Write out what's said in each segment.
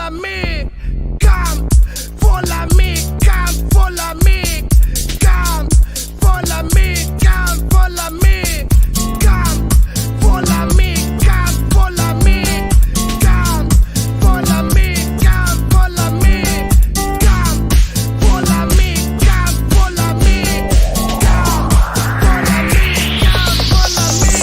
follow me. Come, follow me. Come, follow me. Come, follow me. Come, follow me. Come, follow me. Come, follow me. Come, follow me. Come, follow me. Come, follow me. Come, follow me. Come, follow me. Come, follow me.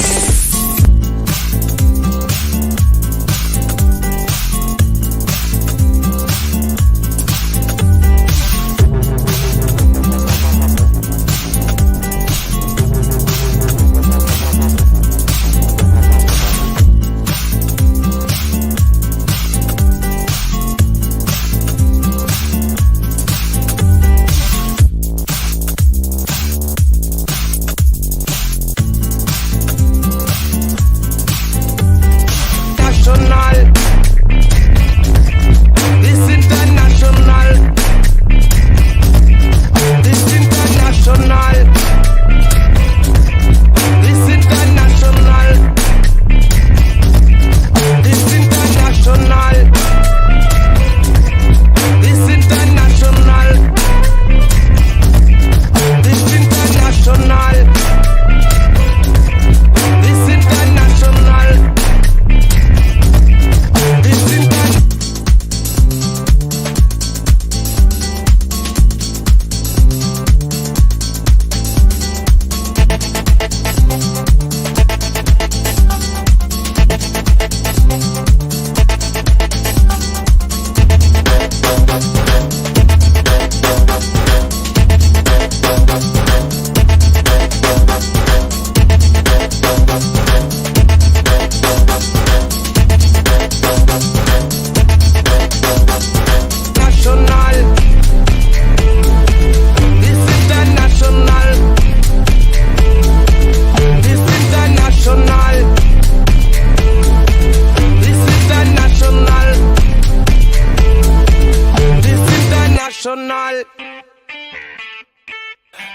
National,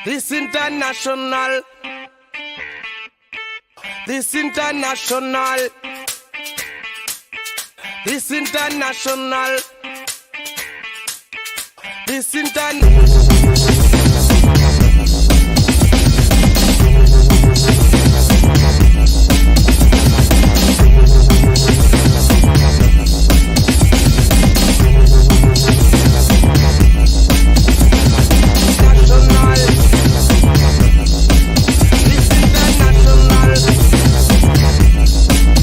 this international, this international, this international, this international, this international, this international, this international. This international, this international, this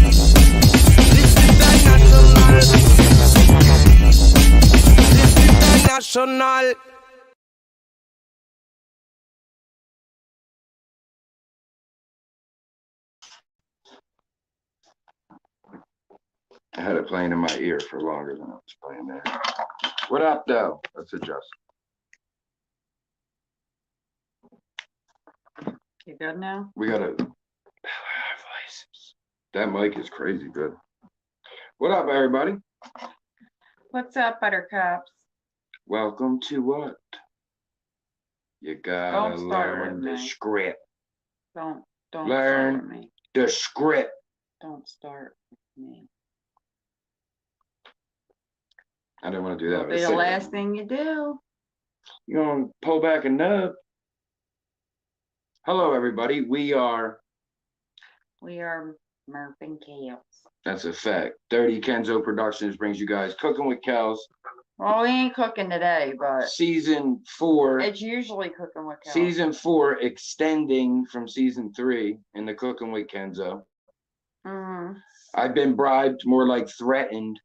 international, this international. National. I had it playing in my ear for longer than I was playing there. What up, though? Let's adjust. You good now? We gotta power our voices. That mic is crazy good. What up, everybody? What's up, Buttercupz? Welcome to what? You gotta Don't start learn with the me. script. Don't Learn. start with me. The script. Don't start with me. I didn't want to do that. It'll be the last thing you do. You gonna pull back a nub? Hello, everybody. We are Murphs and Kellz. That's a fact. DirtykenzoProductions brings you guys Cooking with Kellz. Well, we ain't cooking today, but Season 4. it's usually Cooking with Kellz. Season 4 extending from Season 3 in the Cooking with Kenzo. Mm-hmm. I've been bribed, more like threatened,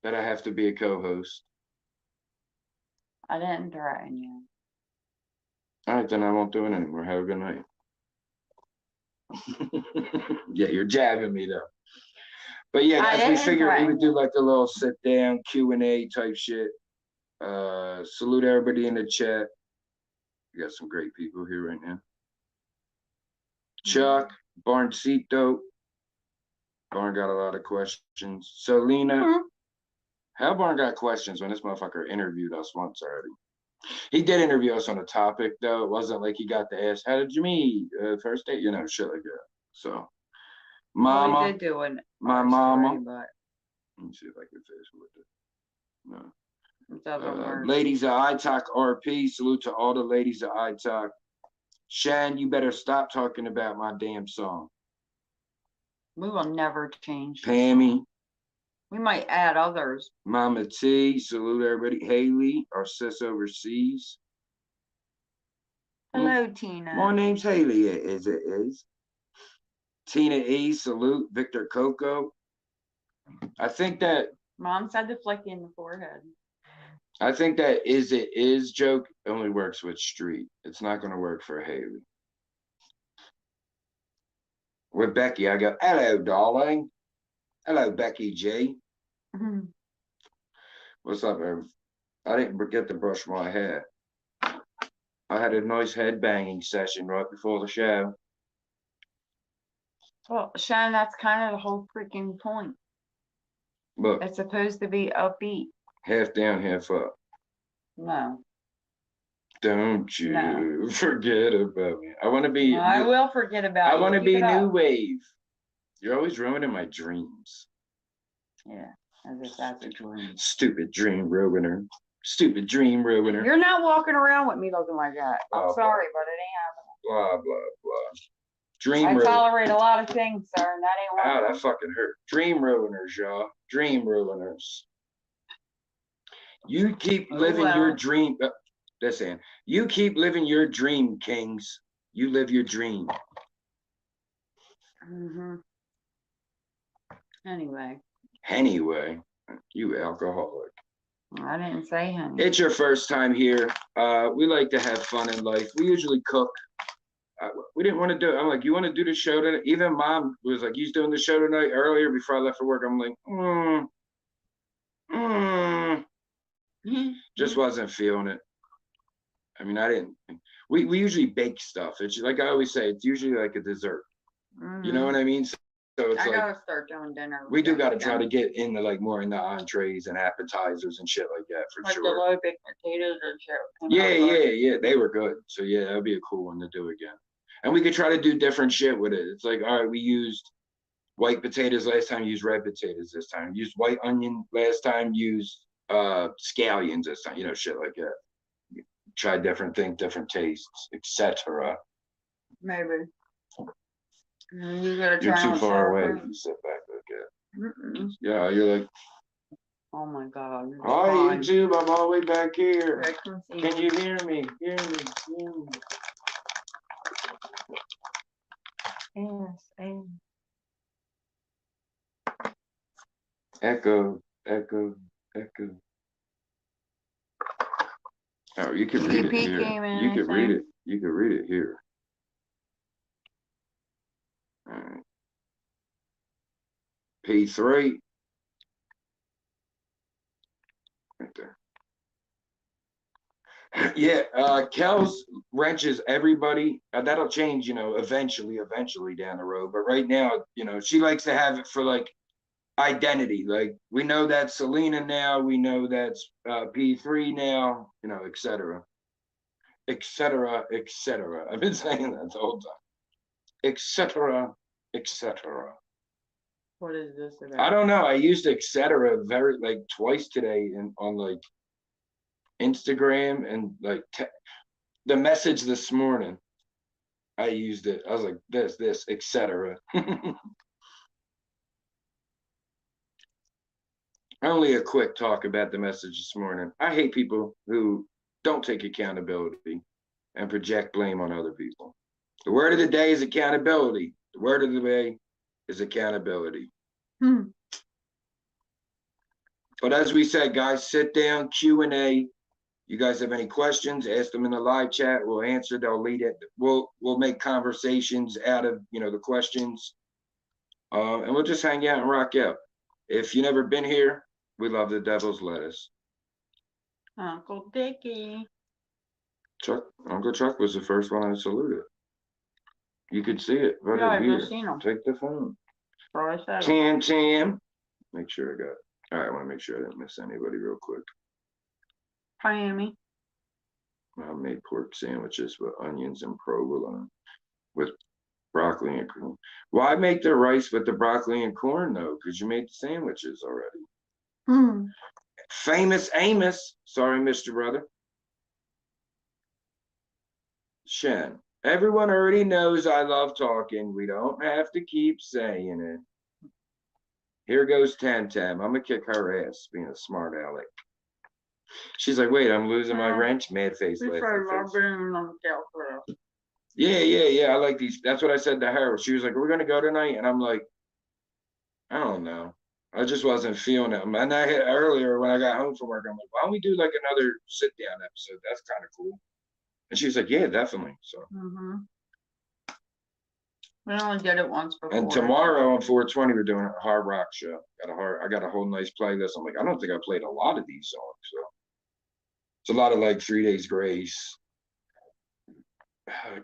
that I have to be a co-host. I didn't threaten you. All right, then I won't do it anymore. Have a good night. Yeah, you're jabbing me though. But yeah, guys, we figured we would do like a little sit down Q&A type shit. Salute everybody in the chat. We got some great people here right now. Chuck, Barncito. Barn got a lot of questions. Selena. How Barn got questions when this motherfucker interviewed us once already? He did interview us on a topic though. It wasn't like he got to ask, how did you meet? First date, you know, shit like that. So Mama. Well, we did do it. My mama. But let me see if I can finish with it. No. it doesn't work. Ladies of iTalk RP, salute to all the ladies of iTalk. Shan, you better stop talking about my damn song. We will never change. Pammy. We might add others. Mama T, salute everybody. Haley, our sis overseas. Hello, Tina. My name's Haley, as it is. Tina E, salute. Victor Coco. I think that Mom said to flick you in the forehead. I think that is it is joke only works with Street. It's not going to work for Haley. With Becky, I go, hello, darling. Hello, Becky G. What's up, everyone? I didn't forget to brush my hair. I had a nice head banging session right before the show. Well, Shannon, that's kind of the whole freaking point. Look, It's supposed to be upbeat. half down, half up. No. Don't you No. forget about me. I want to be. No, I will forget about you. I want to Keep be it new up. wave. You're always ruining my dreams. Yeah, as if that's a dream. Stupid dream ruiner. Stupid dream ruiner. You're not walking around with me looking like that. I'm Oh, sorry, but it ain't Blah, blah, blah. Dream happening. I ruiner. tolerate a lot of things, sir, and that ain't one Ow, of that them. fucking hurt. Dream ruiners, y'all. Dream ruiners. You keep living your dream. Listen, you keep living your dream, kings. You live your dream. Anyway. Anyway, you alcoholic. I didn't say honey. It's your first time here. We like to have fun in life. We usually cook. We didn't want to do it. I'm like, you want to do the show tonight? Even Mom was like, he's doing the show tonight earlier before I left for work. I'm like, just wasn't feeling it. I mean, I didn't. We usually bake stuff. It's like I always say, it's usually like a dessert. You know what I mean? So it's I like, gotta start doing dinner. we do got to try to get into like more in the entrees and appetizers and shit like that for like sure. the low baked potatoes and shit. Yeah. They were good. So yeah, that'd be a cool one to do again. And we could try to do different shit with it. It's like, all right, we used white potatoes last time, used red potatoes this time, used white onion last time, used scallions this time, you know, shit like that. Try different things, different tastes, etc. Maybe. You gotta You're try too far away. cream. You sit back, okay. Yeah, you're like, oh my God. hi, YouTube, I'm all the way back here. Yeah, Can you hear me? Hear me? Hear me? Yes, Echo, echo, echo. Oh, you can read it here. You can read it. You can read it here. All right. P3. Right there. Yeah, Kellz wrenches everybody. That'll change, you know, eventually down the road. But right now, you know, she likes to have it for like identity. Like we know that's Selena now. We know that's P3 now. You know, etc. Etc. Etc. I've been saying that the whole time. Etc. Etc. What is this about? I don't know. I used etc. very like twice today on like Instagram and like the message this morning. I used it. I was like this, etc. Only a quick talk about the message this morning. I hate people who don't take accountability and project blame on other people. The word of the day is accountability. The word of the day is accountability. But as we said, guys, sit down, Q&A. You guys have any questions, ask them in the live chat. We'll answer, they'll lead it. We'll make conversations out of, you know, the questions. And we'll just hang out and rock out. If you've never been here, we love the devil's lettuce. Uncle Dickie. Uncle Chuck was the first one I saluted. You could see it right Yeah, I've here. just seen him. Take the phone. Probably so. Tam. Make sure I got. All right, I want to make sure I didn't miss anybody real quick. Miami. I made pork sandwiches with onions and provolone with Broccoli and corn. Why make the rice with the broccoli and corn though? Because you made the sandwiches already. Famous Amos. Sorry, Mr. Brother. Shen. Everyone already knows I love talking. We don't have to keep saying it. Here goes Tam Tam. I'm gonna kick her ass being a smart aleck. She's like, wait, I'm losing my wrench. Mad face. Yeah. I like these. That's what I said to her. She was like, we're gonna go tonight, and I'm like, I don't know. I just wasn't feeling it. And I hit earlier when I got home from work. I'm like, why don't we do like another sit down episode? That's kind of cool. And she was like, yeah, definitely. So. We only did it once before. And tomorrow on 420, we're doing a hard rock show. I got a whole nice playlist. I'm like, I don't think I played a lot of these songs. So it's a lot of like 3 Days Grace,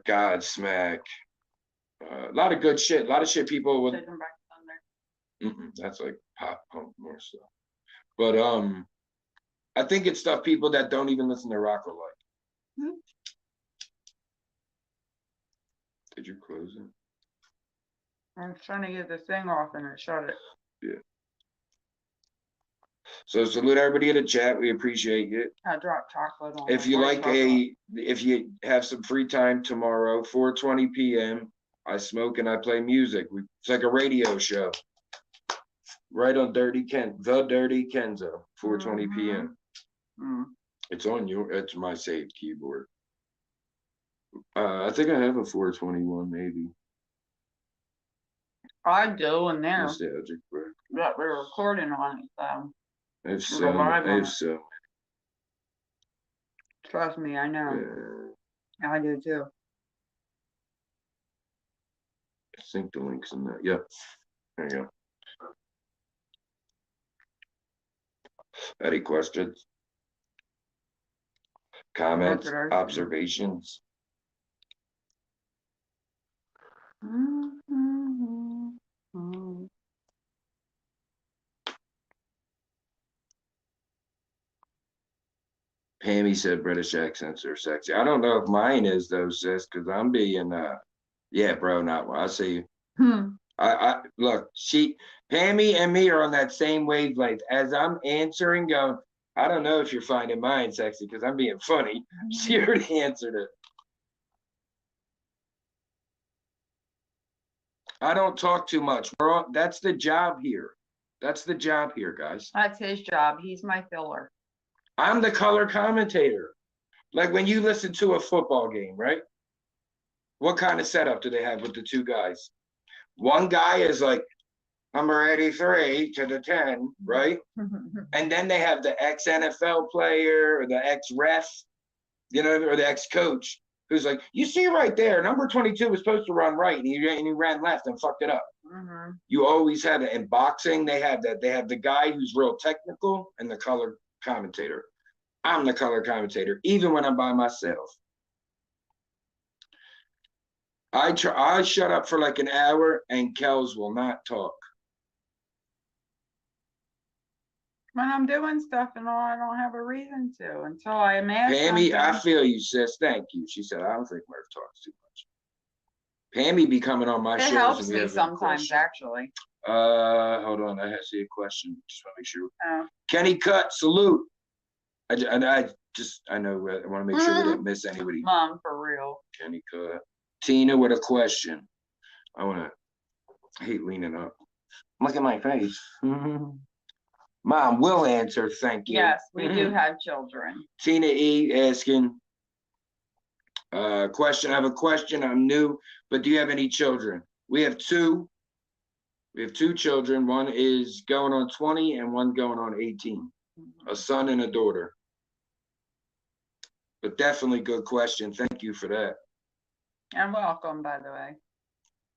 Godsmack, a lot of good shit. A lot of shit people would. Taking Back Thunder. That's like pop punk more stuff. But I think it's stuff people that don't even listen to rock will like. Did you close it? I'm trying to get the thing off and it shut it. Yeah. So salute everybody in the chat. We appreciate it. I dropped chocolate on. If you if you have some free time tomorrow, 4:20 p.m., I smoke and I play music. It's like a radio show. Right on the Dirtykenzo, 4:20 p.m. It's on it's my saved keyboard. I think I have a 421 maybe. I do, and there. Nostalgic, bro. That we're recording on it, so. If so. Trust me, I know. I do too. I think the link's in that. Yep. There you go. Any questions? Comments? Observations? Pammy said British accents are sexy. I don't know if mine is though, sis, because I'm being yeah, bro, not I see. I look, Pammy and me are on that same wavelength. As I'm answering, going, I don't know if you're finding mine sexy because I'm being funny. She already answered it. I don't talk too much. That's the job here. That's the job here, guys. That's his job. He's my filler. I'm the color commentator. Like when you listen to a football game, right? What kind of setup do they have with the two guys? One guy is like, number 83 to the 10, right? And then they have the ex-NFL player or the ex-ref, you know, or the ex-coach who's like, you see right there, number 22 was supposed to run right, and he ran left and fucked it up. You always have it. In boxing, they have that. They have the guy who's real technical and the color commentator. I'm the color commentator, even when I'm by myself. I shut up for like an hour, and Kellz will not talk. When I'm doing stuff and all, I don't have a reason to until I imagine. Pammy, I feel you, sis. Thank you. She said, I don't think Murph talks too much. Pammy be coming on my shows. It helps me sometimes, actually. Hold on. I see a question. Just want to make sure. Kenny Cut, salute. I know. I want to make sure we didn't miss anybody. Mom, for real. Kenny Cut. Tina with a question. I hate leaning up. Look at my face. Mom will answer, thank you. Yes, we do have children. Tina E asking, question. I have a question. I'm new, but do you have any children? We have two. We have two children. One is going on 20 and one going on 18. A son and a daughter. But definitely good question. Thank you for that. And welcome, by the way.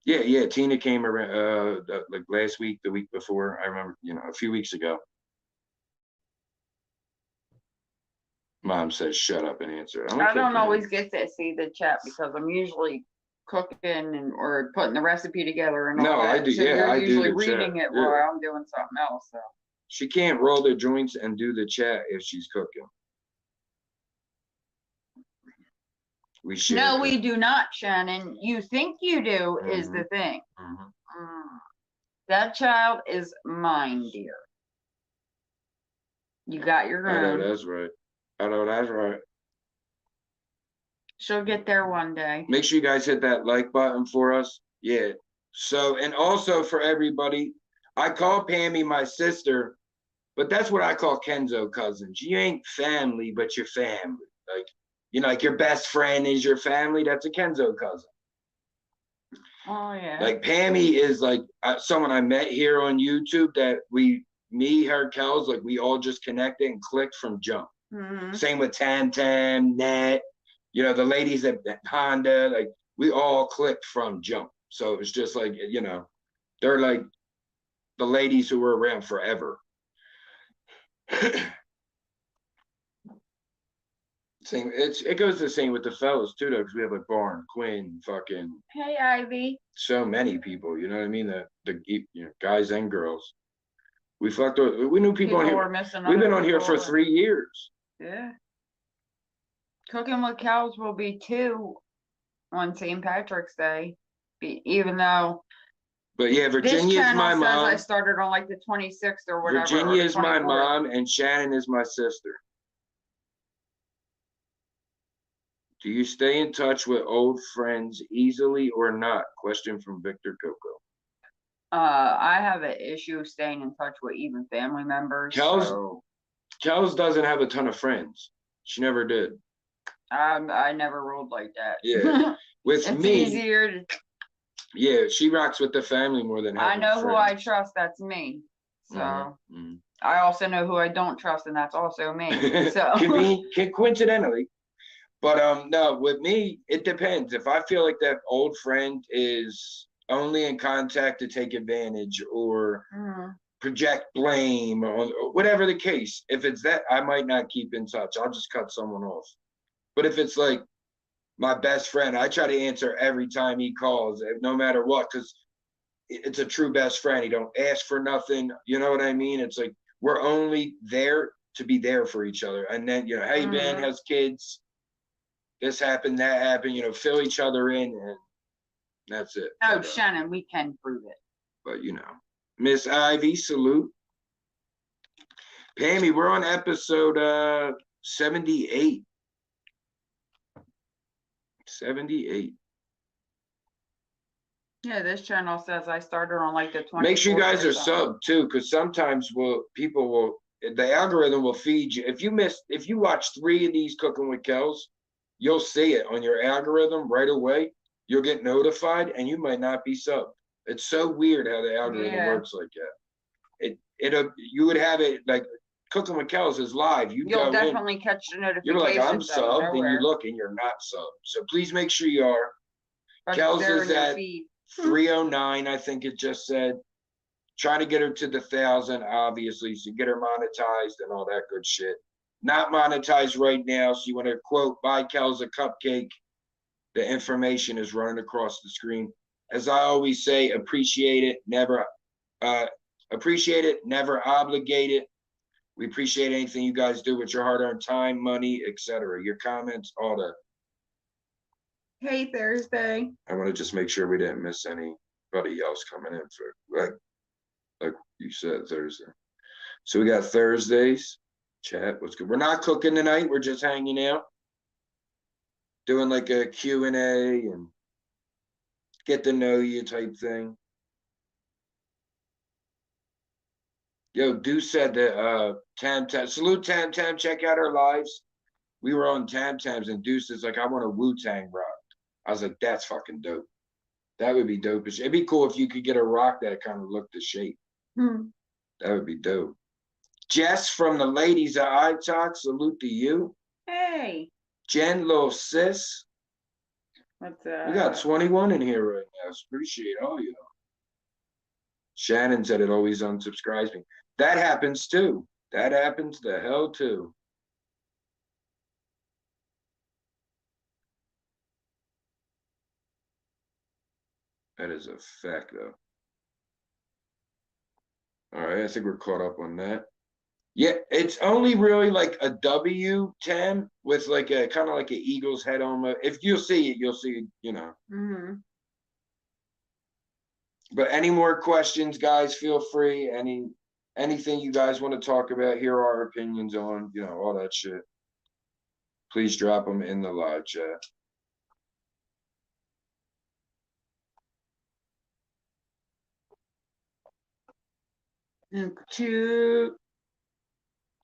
Yeah. Tina came around like last week, the week before. I remember, a few weeks ago. Mom says, "Shut up and answer." I don't always get to see the chat because I'm usually cooking or putting the recipe together and all that. I do. So yeah, I do. You're usually reading it while I'm doing something else. So she can't roll the joints and do the chat if she's cooking. We share. No, we do not, Shannon. You think you do is the thing. That child is mine, dear. You got your own. I know that's right. I know that's right. She'll get there one day. Make sure you guys hit that like button for us. Yeah. So, and also for everybody, I call Pammy my sister, but that's what I call Kenzo cousins. You ain't family, but you're family. Like, you know, like your best friend is your family. That's a Kenzo cousin. Oh, yeah. Like Pammy is like someone I met here on YouTube that me, her, Kellz, like we all just connected and clicked from jump. Same with Tam, Net, you know, the ladies at Honda, like we all clicked from jump. So it was just like, you know, they're like the ladies who were around forever. Same, it goes the same with the fellas too, though, because we have like Barn, Quinn, fucking. Hey, Ivy. So many people, you know what I mean? The you know, guys and girls. We knew people on here. We've been on here for 3 years. Yeah. CookinWitKellz will be 2 on St. Patrick's Day, even though. But yeah, Virginia is my mom. I started on like the 26th or whatever. Virginia is my mom, and Shannon is my sister. Do you stay in touch with old friends easily or not? Question from Victor Coco. I have an issue staying in touch with even family members. Kellz doesn't have a ton of friends. She never did. I never rolled like that. Yeah. With it's me. Easier to. Yeah, she rocks with the family more than I know friends. who I trust. That's me. So I also know who I don't trust, and that's also me. So coincidentally. But no, with me, it depends. If I feel like that old friend is only in contact to take advantage or project blame or whatever the case, if it's that, I might not keep in touch. I'll just cut someone off. But if it's like my best friend, I try to answer every time he calls, no matter what, because it's a true best friend. He don't ask for nothing. You know what I mean? It's like we're only there to be there for each other. And then, you know, how you been? How's kids? This happened, that happened, you know, fill each other in, and that's it. Oh, Shannon, we can prove it. But, you know, Miss Ivy, salute. Pammy, we're on episode 78. 78. Yeah, this channel says I started on like the 20th. Make sure you guys are subbed, too, because sometimes the algorithm will feed you. If you watch 3 of these Cooking with Kellz, you'll see it on your algorithm right away. You'll get notified, and you might not be subbed. It's so weird how the algorithm works like that. You would have it like Cooking with Kellz is live. You'll definitely catch the notification. You're like, I'm subbed, and you look, and you're not subbed. So please make sure you are. Kellz is at 309, I think it just said. Trying to get her to the 1,000, obviously, so get her monetized and all that good shit. Not monetized right now, so you want to quote, buy Kellz a cupcake. The information is running across the screen. As I always say, appreciate it, never obligate it. We appreciate anything you guys do with your hard-earned time, money, etc. Your comments, all that. Hey, Thursday. I want to just make sure we didn't miss anybody else coming in for like you said, Thursday. So we got Thursdays. Chat, what's good? We're not cooking tonight. We're just hanging out. Doing like a Q&A and get to know you type thing. Yo, Deuce said that Tam, salute Tam, check out our lives. We were on Tam and Deuce is like, I want a Wu-Tang rock. I was like, that's fucking dope. That would be dope. It'd be cool if you could get a rock that kind of looked the shape. That would be dope. Jess from the ladies at iTalk, salute to you. Hey. Jen, little sis. What's that? We got 21 in here right now. Appreciate all you. Shannon said it always unsubscribes me. That happens too. That happens the hell too. That is a fact though. All right, I think we're caught up on that. Yeah, it's only really like a W10 with like a kind of like an eagle's head on it. If you'll see it, you'll see, you know. Mm-hmm. But any more questions, guys, feel free. Anything you guys want to talk about, hear our opinions on, you know, all that shit. Please drop them in the live chat.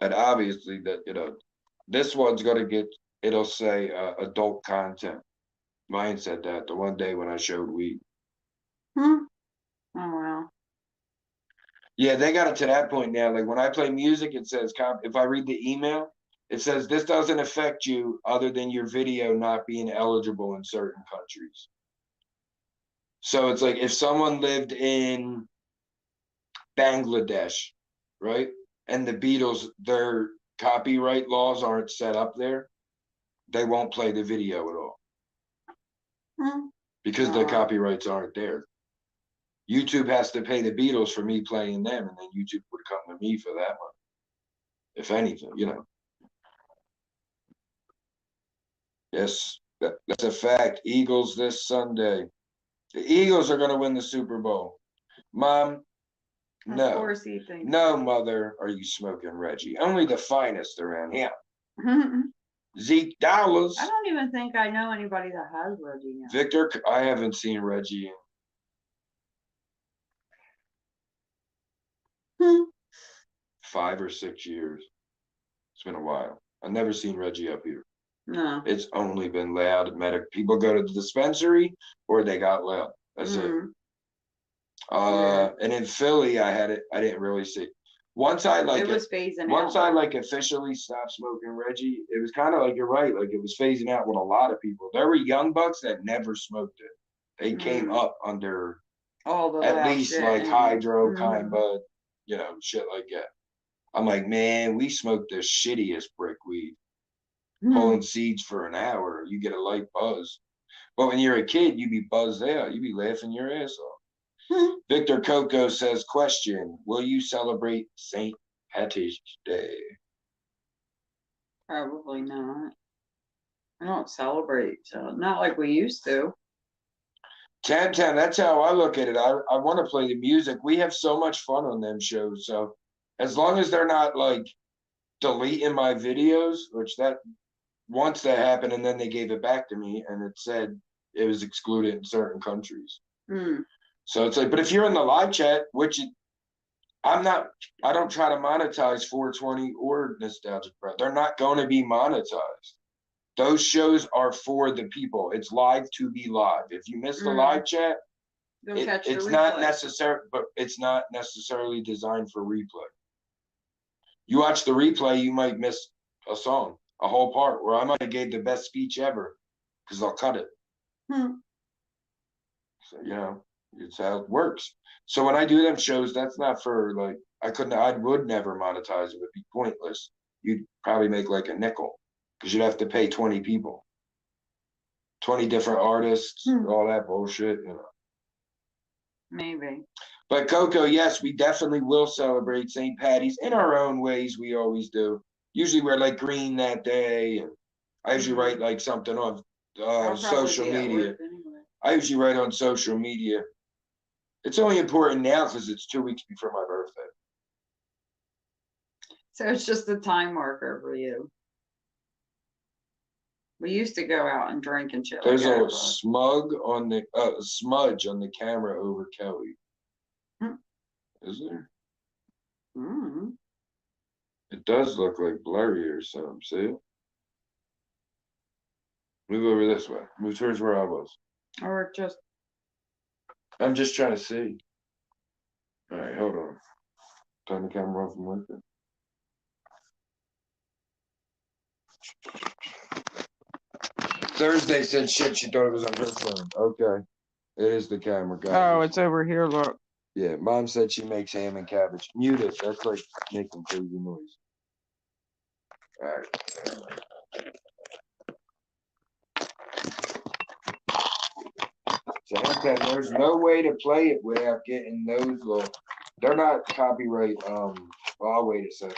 And obviously that, you know, this one's gonna get, it'll say adult content. Mine said that the one day when I showed weed. Oh wow. Yeah, they got it to that point now. Like when I play music, it says, if I read the email, it says this doesn't affect you other than your video not being eligible in certain countries. So it's like if someone lived in Bangladesh, right? And the Beatles, their copyright laws aren't set up there, they won't play the video at all. Because the copyrights aren't there. YouTube has to pay the Beatles for me playing them, and then YouTube would come to me for that one. If anything, you know. Yes, that's a fact. Eagles this Sunday. The Eagles are going to win the Super Bowl. Mom, no. Of course he thinks. No, mother, are you smoking Reggie? Only the finest around here. Zeke Dollars. I don't even think I know anybody that has Reggie now. Victor, I haven't seen Reggie in 5 or 6 years. It's been a while. I've never seen Reggie up here. No. It's only been loud medic. People go to the dispensary or they got loud. That's it. And in Philly, I didn't really see. Once I like it was phasing once out. I like officially stopped smoking Reggie, it was kind of like, you're right, like it was phasing out with a lot of people. There were young bucks that never smoked it. They came up under all the at least shit like hydro, kind bud, you know, shit like that. I'm like, man, we smoked the shittiest brick weed. Pulling seeds for an hour, you get a light buzz. But when you're a kid, you be buzzed out. You be laughing your ass off. Victor Coco says, question, will you celebrate St. Patrick's Day? Probably not. I don't celebrate, so not like we used to. 10-10, that's how I look at it. I want to play the music. We have so much fun on them shows. So as long as they're not like deleting my videos, which that once that happened, and then they gave it back to me and it said it was excluded in certain countries. So it's like, but if you're in the live chat, which I don't try to monetize 420 or Nostalgic Breath. They're not going to be monetized. Those shows are for the people. It's live to be live. If you miss the live chat, it's not necessary, but it's not necessarily designed for replay. You watch the replay, you might miss a song, a whole part, where I might have gave the best speech ever because I'll cut it. So, you know, it's how it works. So when I do them shows, that's not for like, I would never monetize it. It would be pointless. You'd probably make like a nickel because you'd have to pay 20 people, 20 different artists, all that bullshit, you know. Maybe. But Coco, yes, we definitely will celebrate St. Patty's in our own ways. We always do. Usually we're like green that day, and I usually write like something on social media. Anyway. I usually write on social media. It's only important now because it's 2 weeks before my birthday. So it's just a time marker for you. We used to go out and drink and shit. There's like a smudge on the camera over Kelly. Is there? It does look like blurry or something. See? Move over this way. Move towards where I was. Or just. I'm just trying to see. All right, hold on. Turn the camera off and working. Thursday said shit. She thought it was on her phone. Okay. It is the camera, guys. Oh, it's over here. Look. Yeah, Mom said she makes ham and cabbage. Mute it. That's like making crazy noise. All right. So there's no way to play it without getting those little. They're not copyright. Well, I'll wait a sec.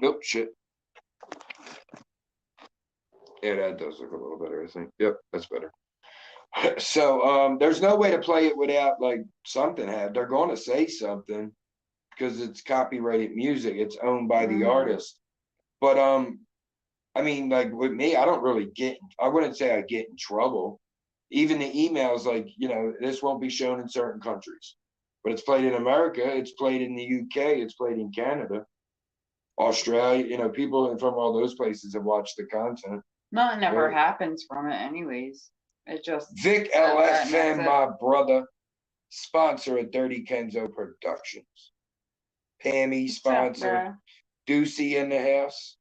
Nope, shit. Yeah, that does look a little better, I think. Yep, that's better. So there's no way to play it without like something they're going to say something because it's copyrighted music. It's owned by the artist. But I mean, like with me, I don't really I wouldn't say I get in trouble. Even the emails, like, you know, this won't be shown in certain countries, but it's played in America, it's played in the UK, it's played in Canada, Australia, you know, people from all those places have watched the content. Nothing ever happens from it anyways. It just Vic LFN, my brother, sponsor of DirtykenzoProductions. Pammy sponsor. Deucey in the house.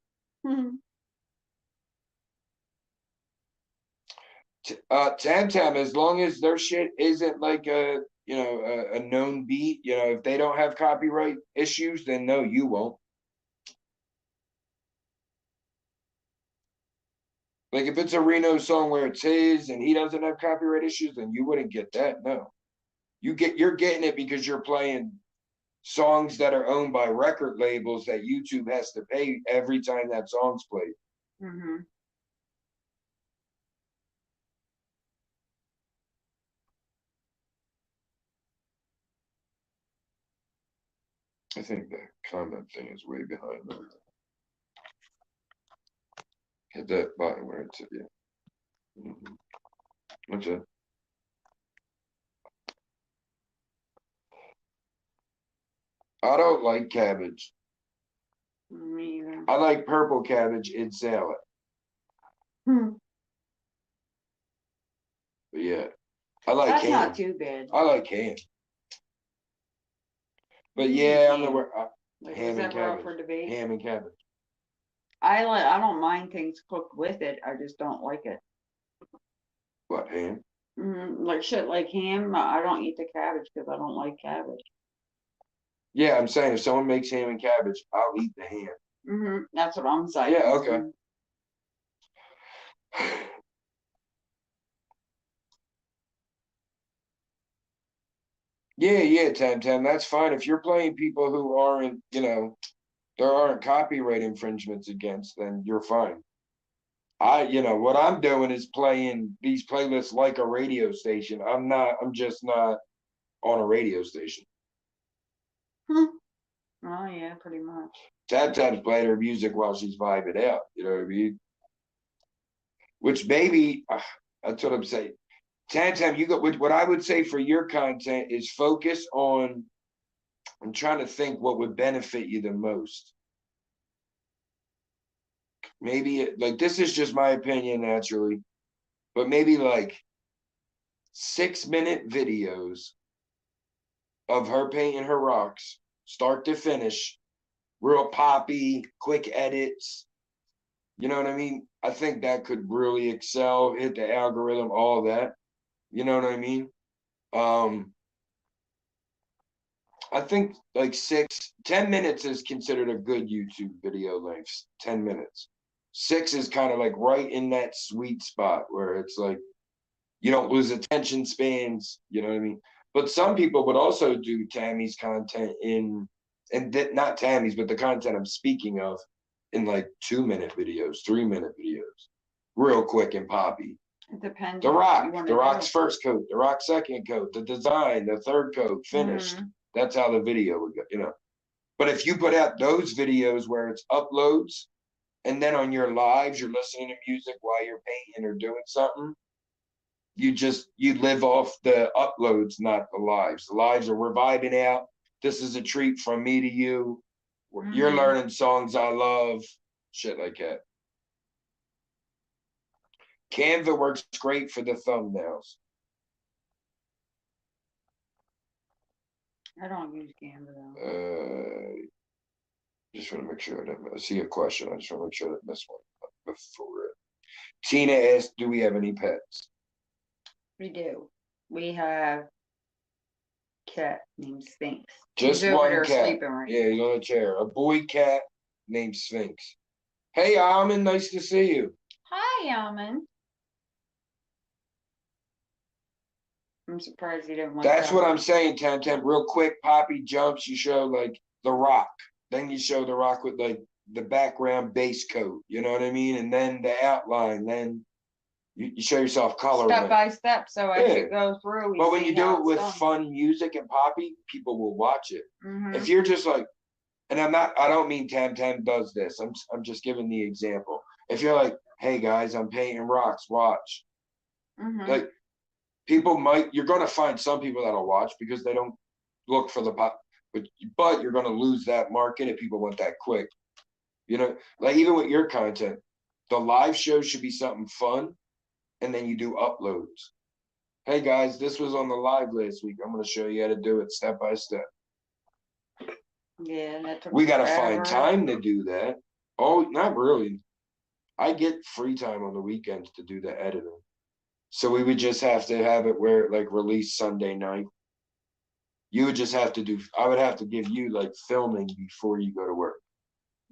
Tam Tam, as long as their shit isn't like a, you know, a known beat, you know, if they don't have copyright issues, then no, you won't. Like if it's a Reno song where it's his and he doesn't have copyright issues, then you wouldn't get that. No, you're getting it because you're playing songs that are owned by record labels that YouTube has to pay every time that song's played. I think the comment thing is way behind that. Hit that button where it's at you. That's it. I don't like cabbage. Me either. I like purple cabbage in salad. But yeah, I like That's ham. not too bad. I like ham. But yeah, I'm the like, ham and cabbage. For debate? Ham and cabbage. I don't mind things cooked with it. I just don't like it. What, ham? Like shit like ham. I don't eat the cabbage because I don't like cabbage. Yeah, I'm saying if someone makes ham and cabbage, I'll eat the ham. That's what I'm saying. Yeah, okay. Yeah, Tam Tam, that's fine. If you're playing people who aren't, you know, there aren't copyright infringements against, then you're fine. You know, what I'm doing is playing these playlists like a radio station. I'm just not on a radio station. Oh yeah, pretty much. Tam Tam's playing her music while she's vibing out, you know what I mean? Which maybe, that's what I'm saying. Tam Tam, you got what I would say for your content is focus on, I'm trying to think what would benefit you the most. Maybe like, this is just my opinion naturally, but maybe like 6-minute videos of her painting her rocks, start to finish, real poppy, quick edits. You know what I mean? I think that could really excel, hit the algorithm, all that. You know what I mean? I think like 10 minutes is considered a good YouTube video length. 10 minutes. 6 is kind of like right in that sweet spot where it's like you don't lose attention spans. You know what I mean? But some people would also do Tammy's content not Tammy's, but the content I'm speaking of in like 2-minute videos, 3-minute videos, real quick and poppy. It depends. The rock's first coat, the rock's second coat, the design, the third coat, finished. That's how the video would go, you know. But if you put out those videos where it's uploads, and then on your lives, you're listening to music while you're painting or doing something, you live off the uploads, not the lives. The lives are, we're vibing out. This is a treat from me to you. You're learning songs I love, shit like that. Canva works great for the thumbnails. I don't use Canva though. Just want to make sure I see a question. I just want to make sure that this one before it. Tina asked, "Do we have any pets?" We do. We have a cat named Sphinx. Just he's one over there cat. sleeping right Yeah, he's on a chair. A boy cat named Sphinx. Hey, Almond, nice to see you. Hi, Almond. I'm surprised he didn't want That's what I'm saying, Tam Tam. Real quick, Poppy jumps. You show like the rock. then you show the rock with like the background base coat, you know what I mean? And then the outline, then you show yourself color. Step by step, so as you go through. But when you do it with fun music and poppy, people will watch it. If you're just like, and I don't mean Tam does this. I'm just giving the example. If you're like, hey guys, I'm painting rocks, watch. Like people you're gonna find some people that'll watch because they don't look for the pop, but you're gonna lose that market if people want that quick. You know, like even with your content, the live show should be something fun, and then you do uploads. Hey guys, this was on the live last week. I'm gonna show you how to do it step by step. Yeah, that took we gotta find time to do that. Oh, not really. I get free time on the weekends to do the editing. So we would just have to have it where like release Sunday night. You would just have to I would have to give you like filming before you go to work.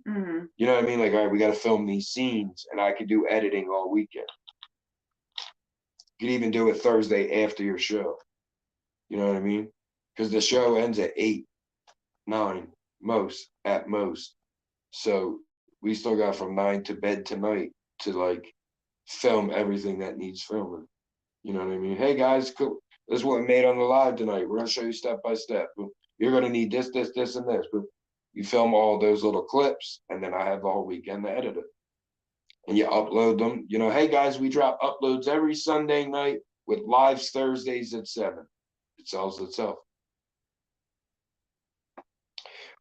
You know what I mean? Like, all right, we got to film these scenes, and I could do editing all weekend. You could even do it Thursday after your show. You know what I mean? Because the show ends at 8, 9, at most. So we still got from 9 to bed tonight to like film everything that needs filming. You know what I mean? Hey guys, cool. This is what we made on the live tonight. We're gonna show you step by step. You're gonna need this, and this. But you film all those little clips, and then I have the whole weekend to edit it. And you upload them. You know, hey guys, we drop uploads every Sunday night with lives Thursdays at 7. It sells itself.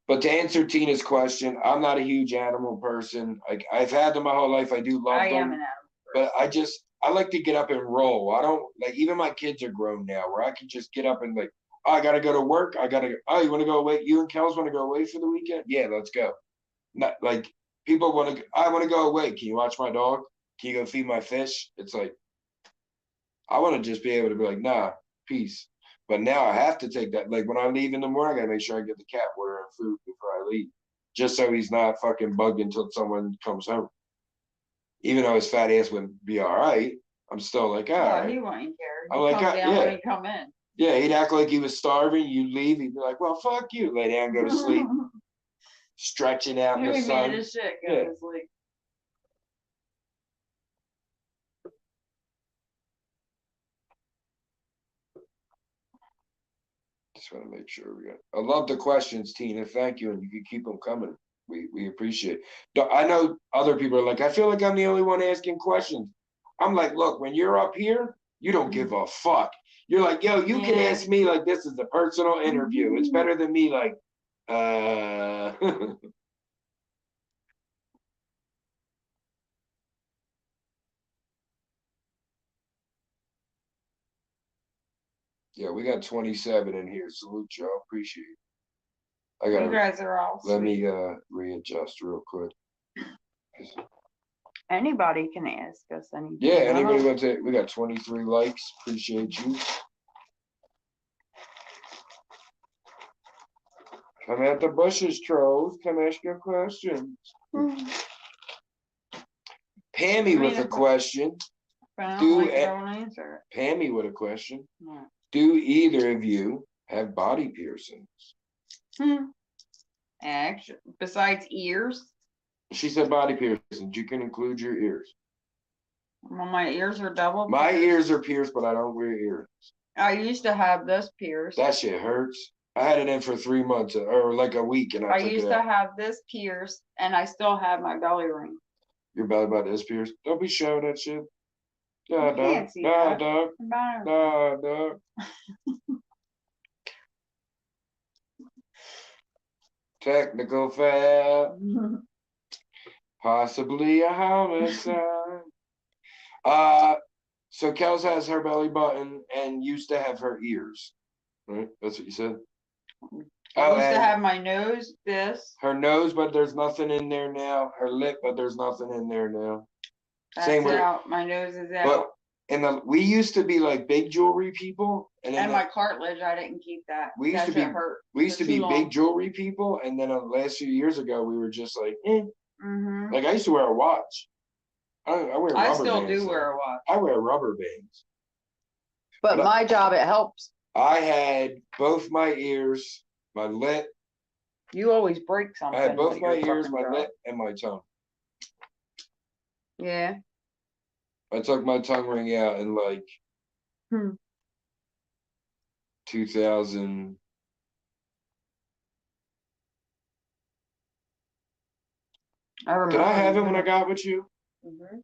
But to answer Tina's question, I'm not a huge animal person. Like I've had them my whole life. I do love them. I am an animal person. But I like to get up and roll. I don't like, even my kids are grown now where I can just get up and like, oh, I gotta go to work. Oh, you wanna go away? You and Kellz wanna go away for the weekend? Yeah, let's go. Not like people I wanna go away. Can you watch my dog? Can you go feed my fish? It's like, I wanna just be able to be like, nah, peace. But now I have to take that. Like when I leave in the morning, I gotta make sure I get the cat water and food before I leave. Just so he's not fucking bugged until someone comes home. Even though his fat ass would be all right, I'm still like, all right. He wouldn't care. I'm like, come down when he come in. Yeah, he'd act like he was starving. You leave, he'd be like, well, fuck you. Lay down, go to sleep. Stretching out in the sun. Mad as shit, go to sleep. Just want to make sure we got. I love the questions, Tina. Thank you, and you can keep them coming. We appreciate it. I know other people are like, I feel like I'm the only one asking questions. I'm like, look, when you're up here, you don't give a fuck. You're like, yo, you can ask me like this is a personal interview. It's better than me like, Yeah, we got 27 in here. Salute y'all. Appreciate it. You guys are all Let me readjust real quick. Anybody can ask us anything. Yeah, anybody wants to? We got 23 likes. Appreciate you. Come at the bushes, trolls. Come ask your questions. Pammy with a question. Pammy with a question. Do either of you have body piercings? Actually, besides ears? She said body piercings. You can include your ears. Well, my ears are double. My ears are pierced, but I don't wear earrings. I used to have this pierced. That shit hurts. I had it in for 3 months or like a week, and I used to have this pierced, and I still have my belly ring. Your belly button is pierced. Don't be showing that shit. Nah, dog. Nah, dog. Nah, dog. Technical fail. Possibly a homicide. So Kellz has her belly button and used to have her ears. Right? That's what you said? I used to have my nose, this. Her nose, but there's nothing in there now. Her lip, but there's nothing in there now. That's same with out. My nose is out. But we used to be like big jewelry people, and my cartilage, I didn't keep that. We used to be hurt. We used to be big jewelry people, and then the last few years ago, we were just like, Like I used to wear a watch. I wear. I still do wear a watch. I wear rubber bands. But my job, it helps. I had both my ears, my lip, You always break something. I had both with my your ears, fucking my jaw. lip, and my tongue. Yeah. I took my tongue ring out in like 2000. Did I have it when I got with you? Mm-hmm.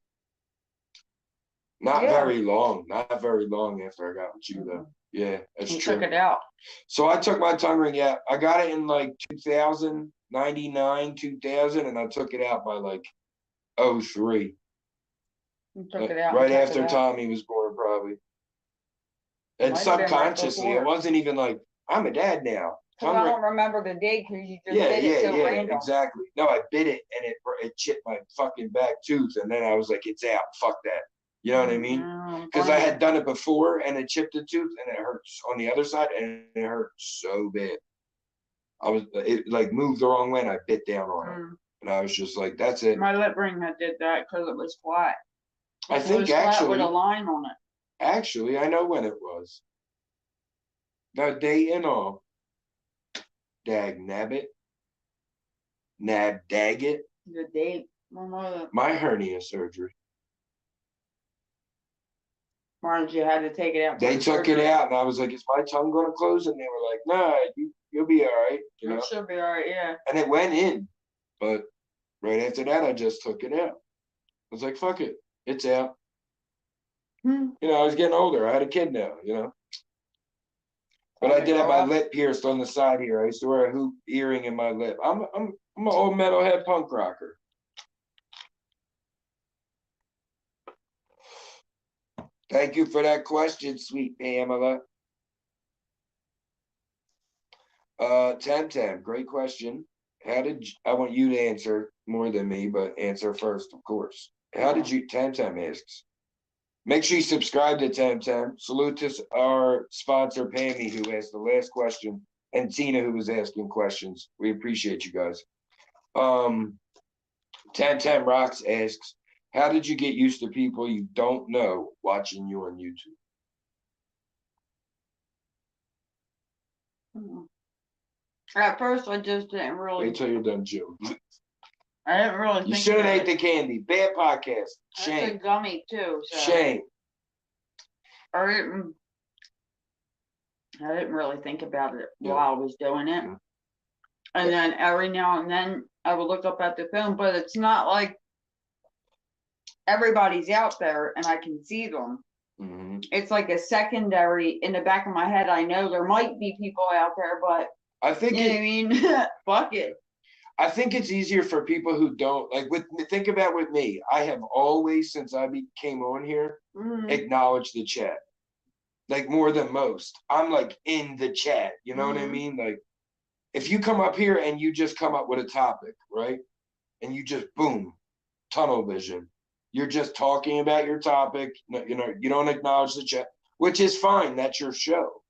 Not very long. Not very long after I got with you, though. Yeah, that's true. Took it out. So I took my tongue ring out. I got it in like 2000, 99, 2000, and I took it out by like 03. You took it out. Right after Tommy was born, probably. And subconsciously, it wasn't even like, I'm a dad now. Because I don't remember the date because you just bit it so random. Exactly. No, I bit it and it chipped my fucking back tooth, and then I was like, it's out. Fuck that. You know what I mean? Because I had done it before and it chipped the tooth and it hurts on the other side and it hurt so bad. It like moved the wrong way and I bit down on it. And I was just like, that's it. My lip ring that did that because it was flat. I think actually with a line on it. Actually, I know when it was. The date and all. Dag nabbit. Nab daggit. The date. My hernia surgery. Why did you have to take it out? They took it out, and I was like, "Is my tongue going to close?" And they were like, "Nah, you'll be all right." You know, it should be all right, yeah. And it went in, but right after that, I just took it out. I was like, "Fuck it, it's out." You know, I was getting older. I had a kid now. You know, but I did have my lip pierced on the side here. I used to wear a hoop earring in my lip. I'm an old metalhead punk rocker. Thank you for that question, sweet Pamela. Tem, great question. I want you to answer more than me, but answer first, of course. How did you, Tem asks. Make sure you subscribe to Tem. Salute to our sponsor, Pammy, who asked the last question, and Tina, who was asking questions. We appreciate you guys. Tem Rocks asks, how did you get used to people you don't know watching you on YouTube? At first, I just didn't really. Wait till you're done, Joe. I didn't really. You should have ate the candy. Bad podcast. Shame. That's a gummy too. So. Shame. I didn't really think about it while I was doing it. And then every now and then I would look up at the phone, but it's not like everybody's out there and I can see them. It's like a secondary in the back of my head. I know there might be people out there, but I think you know what I mean? Fuck it. I think it's easier for people who don't think about with me. I have always, since I came on here, acknowledged the chat. Like more than most. I'm like in the chat. You know what I mean? Like if you come up here and you just come up with a topic, right? And you just boom, tunnel vision. You're just talking about your topic. You know, you don't acknowledge the chat, which is fine. That's your show.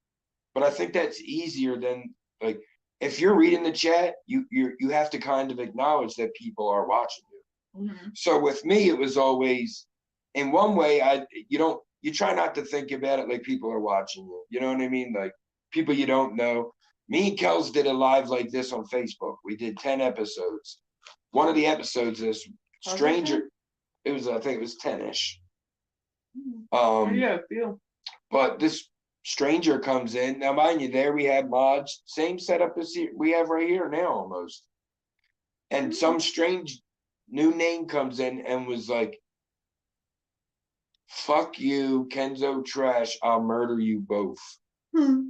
But I think that's easier than like if you're reading the chat, you have to kind of acknowledge that people are watching you. So with me, it was always in one way. You try not to think about it like people are watching you. You know what I mean? Like people you don't know. Me and Kellz did a live like this on Facebook. We did 10 episodes. One of the episodes is stranger. I think it was 10-ish. But this stranger comes in. Now, mind you, there we had mods. Same setup as we have right here now almost. And some strange new name comes in and was like, fuck you, Kenzo trash, I'll murder you both.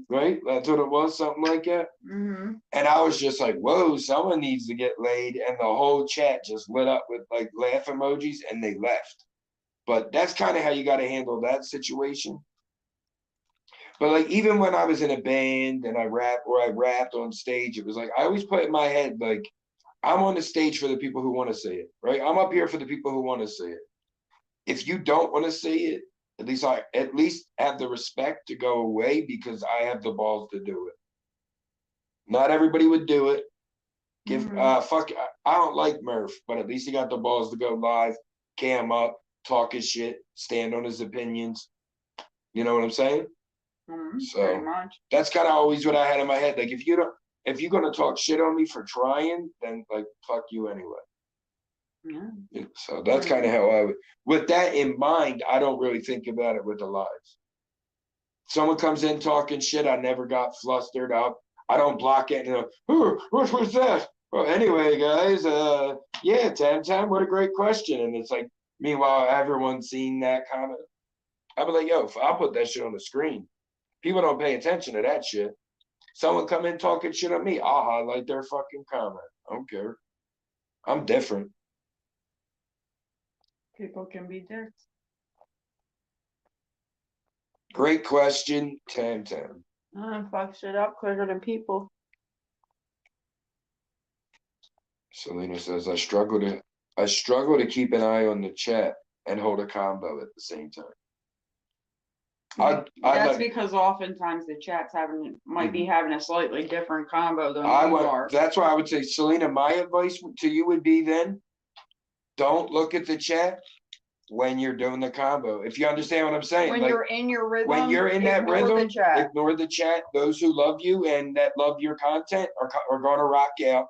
Right? That's what it was, something like that. And I was just like, whoa, someone needs to get laid. And the whole chat just lit up with like laugh emojis and they left. But that's kind of how you got to handle that situation. But like even when I was in a band and I rapped on stage, it was like I always put in my head like I'm on the stage for the people who want to see it, right? I'm up here for the people who want to see it. If you don't want to see it, at least have the respect to go away because I have the balls to do it. Not everybody would do it. I don't like Murph, but at least he got the balls to go live, cam up, talk his shit, stand on his opinions. You know what I'm saying? So that's kind of always what I had in my head. Like if you don't, if you're gonna talk shit on me for trying, then like fuck you anyway. Yeah. So that's kind of how I would. With that in mind, I don't really think about it with the lives. Someone comes in talking shit, I never got flustered up. I don't block it. What was that? Well, anyway, guys, yeah, Tam, what a great question. And it's like, meanwhile, everyone's seen that comment. I'll be like, yo, I'll put that shit on the screen. People don't pay attention to that shit. Someone come in talking shit on me, I'll highlight their fucking comment. I don't care. I'm different. People can be dicks. Great question, Tam. Fuck shit up quicker than people. Selena says, I struggle to keep an eye on the chat and hold a combo at the same time. That's because oftentimes the chat's might be having a slightly different combo than you are. That's why I would say, Selena, my advice to you would be then, don't look at the chat when you're doing the combo. If you understand what I'm saying. When you're in your rhythm, when you're in that rhythm, ignore the chat. Those who love you and that love your content are going to rock out,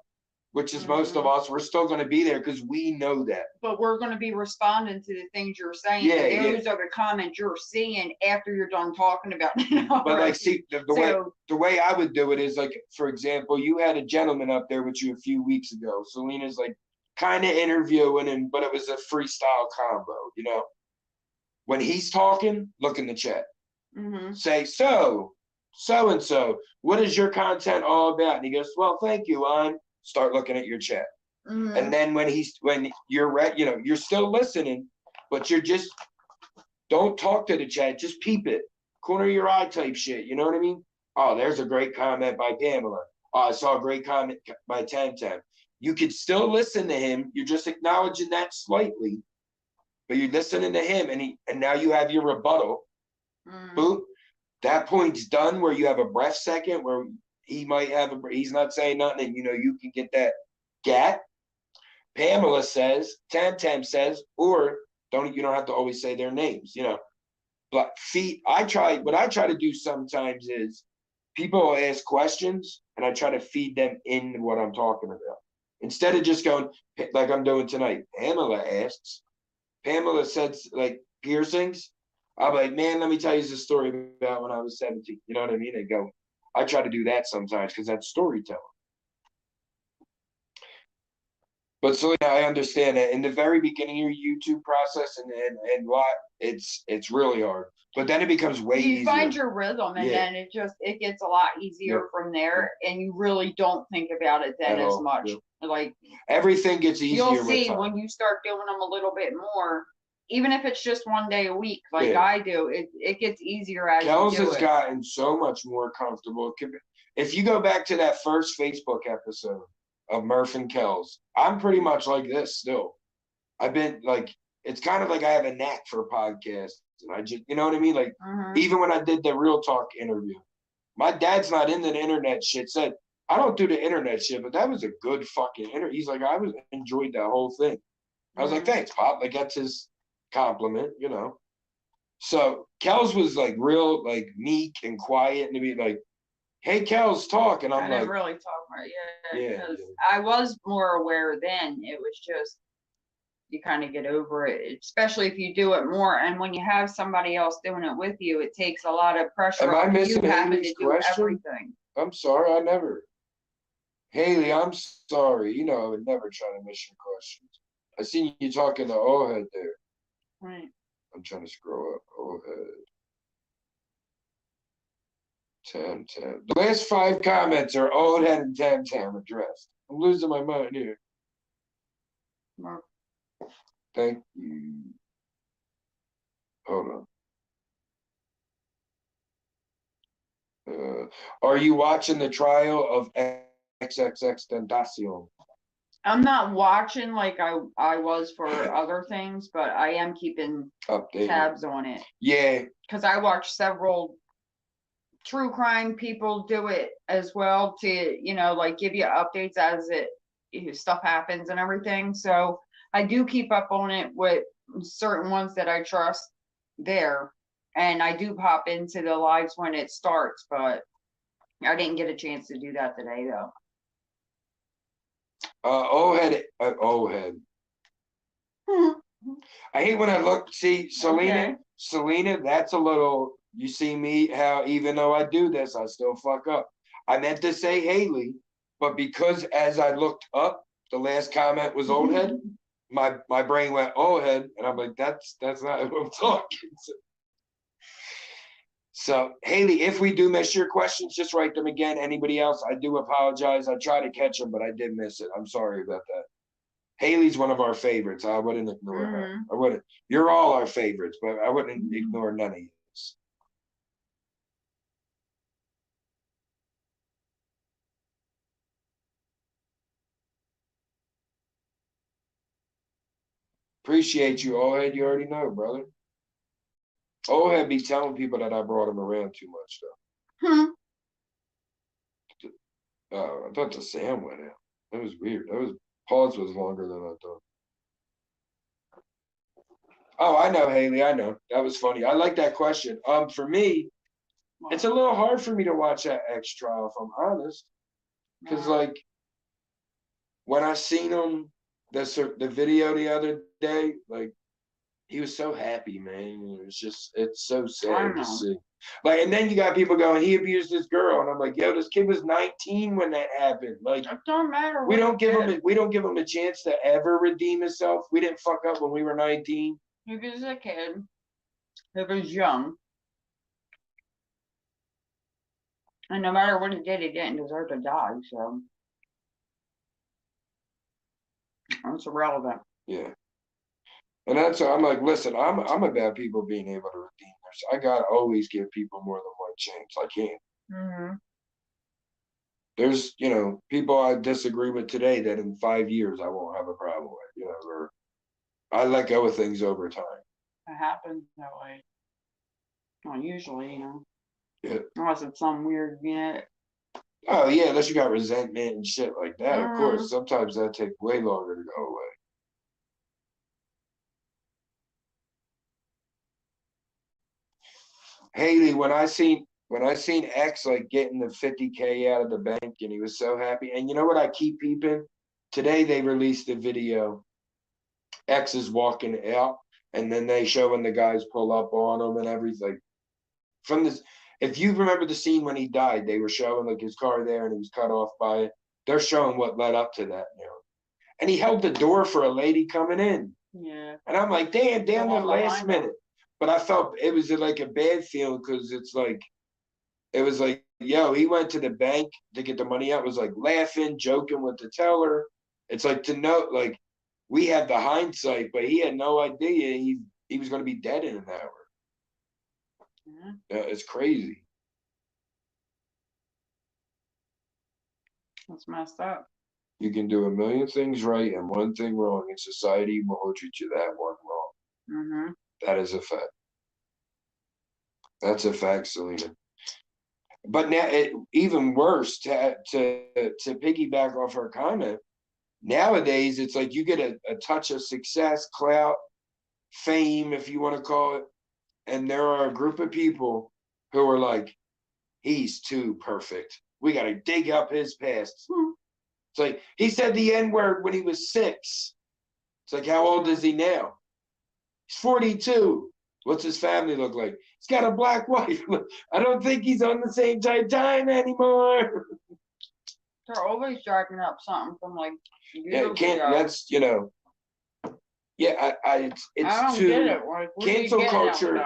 which is most of us. We're still going to be there because we know that. But we're going to be responding to the things you're saying. Yeah, those are the comments you're seeing after you're done talking about it. But like, see, the way I would do it is like, for example, you had a gentleman up there with you a few weeks ago. Selena's like kind of interviewing him, but it was a freestyle combo, you know? When he's talking, look in the chat. Say, so-and-so, what is your content all about? And he goes, well, thank you, start looking at your chat. And then when you're ready, you know, you're still listening, but you're just, don't talk to the chat, just peep it. Corner of your eye type shit, you know what I mean? Oh, there's a great comment by Pamela. Oh, I saw a great comment by Tam. You could still listen to him. You're just acknowledging that slightly, but you're listening to him, and now you have your rebuttal. Boom. That point's done where you have a breath second where he might have he's not saying nothing, and you know you can get that gap. Pamela says, Tam says, or you don't have to always say their names, you know. But what I try to do sometimes is people ask questions and I try to feed them in what I'm talking about. Instead of just going like I'm doing tonight. Pamela asks, Pamela said like piercings. I'm like, man, let me tell you the story about when I was 17. You know what I mean? And go, I try to do that sometimes because that's storytelling. But so yeah, I understand that in the very beginning of your YouTube process and what it's really hard. But then it becomes way easier. You find your rhythm and then it gets a lot easier from there, and you really don't think about it then as much. Like everything gets easier. You'll see when you start doing them a little bit more, even if it's just one day a week, like I do, it gets easier as Kellz you do has gotten so much more comfortable. If you go back to that first Facebook episode of Murph and Kellz, I'm pretty much like this still. I've been like, it's kind of like I have a knack for podcasts, and I just, you know what I mean? Like, even when I did the Real Talk interview, my dad's not into the internet shit. Said, I don't do the internet shit, but that was a good fucking interview. He's like, I enjoyed that whole thing. I was like, thanks, Pop. Like, that's his compliment, you know. So Kellz was like real, like meek and quiet, and to be like, hey, Kellz, talk. And I didn't really talk more, because I was more aware then. It was just, you kind of get over it, especially if you do it more. And when you have somebody else doing it with you, it takes a lot of pressure off you having to do everything. I'm sorry, I never. Haley, I'm sorry. You know I would never try to miss your questions. I seen you talking to Ohead there. Right. I'm trying to scroll up. Ohead. Tam. The last 5 comments are Ohead and Tam addressed. I'm losing my mind here. Mark. Thank you. Hold on. Are you watching the trial of XXXTentacion? I'm not watching like I was for other things, but I am keeping tabs on it. Yeah. Because I watch several true crime people do it as well to, you know, like give you updates as stuff happens and everything. So I do keep up on it with certain ones that I trust there. And I do pop into the lives when it starts, but I didn't get a chance to do that today, though. Old head. I hate when I look, see, Selena, that's a little, you see me, how even though I do this, I still fuck up. I meant to say Haley, but because as I looked up, the last comment was old head, my brain went old head, and I'm like, that's not what I'm talking to. So, Haley, if we do miss your questions, just write them again. Anybody else, I do apologize. I try to catch them, but I did miss it. I'm sorry about that. Haley's one of our favorites. I wouldn't ignore her. I wouldn't. You're all our favorites, but I wouldn't ignore none of you. Appreciate you, Old Head. You already know, brother. Old Head be telling people that I brought him around too much, though. I thought the sound went out. That was weird. Pause was longer than I thought. Oh, I know, Haley. I know. That was funny. I like that question. For me, it's a little hard for me to watch that X trial, if I'm honest. Because, like, when I seen him, the video the other day, like, he was so happy, man. It's so sad to see. Like, and then you got people going, he abused this girl, and I'm like, yo, this kid was 19 when that happened. Like, it don't matter. We don't give him a chance to ever redeem himself. We didn't fuck up when we were 19. He was a kid. He was young. And no matter what he didn't deserve to die, so that's irrelevant. Yeah. And that's, I'm like, listen, I'm about people being able to redeem themselves. I gotta always give people more than one chance. I can't. There's, people I disagree with today that in 5 years I won't have a problem with, or I let go of things over time. It happens that way. Well, usually, Yeah. Unless it's some weird, Oh yeah, unless you got resentment and shit like that. Of course, sometimes that takes way longer to go away. Haley, when I seen X like getting the 50K out of the bank and he was so happy, and you know what I keep peeping? Today they released a video. X is walking out, and then they show when the guys pull up on him and everything. From this, if you remember the scene when he died, they were showing like his car there and he was cut off by it. They're showing what led up to that now. And he held the door for a lady coming in. Yeah. And I'm like, damn the last minute. But I felt it was like a bad feeling because it was like, yo, he went to the bank to get the money out, was like laughing, joking with the teller. It's like to know, like, we had the hindsight, but he had no idea he was going to be dead in an hour. Yeah, it's crazy. That's messed up. You can do a million things right and one thing wrong, and society will treat you that one wrong. That is a fact. That's a fact, Selena. But now, even worse, to piggyback off her comment, nowadays it's like you get a touch of success, clout, fame, if you want to call it, and there are a group of people who are like, he's too perfect. We got to dig up his past. It's like, he said the N-word when he was 6. It's like, how old is he now? He's 42. What's his family look like? He's got a black wife. I don't think he's on the same time anymore. They're always dragging up something from like years ago. That's, yeah, I don't get it. Like, cancel culture.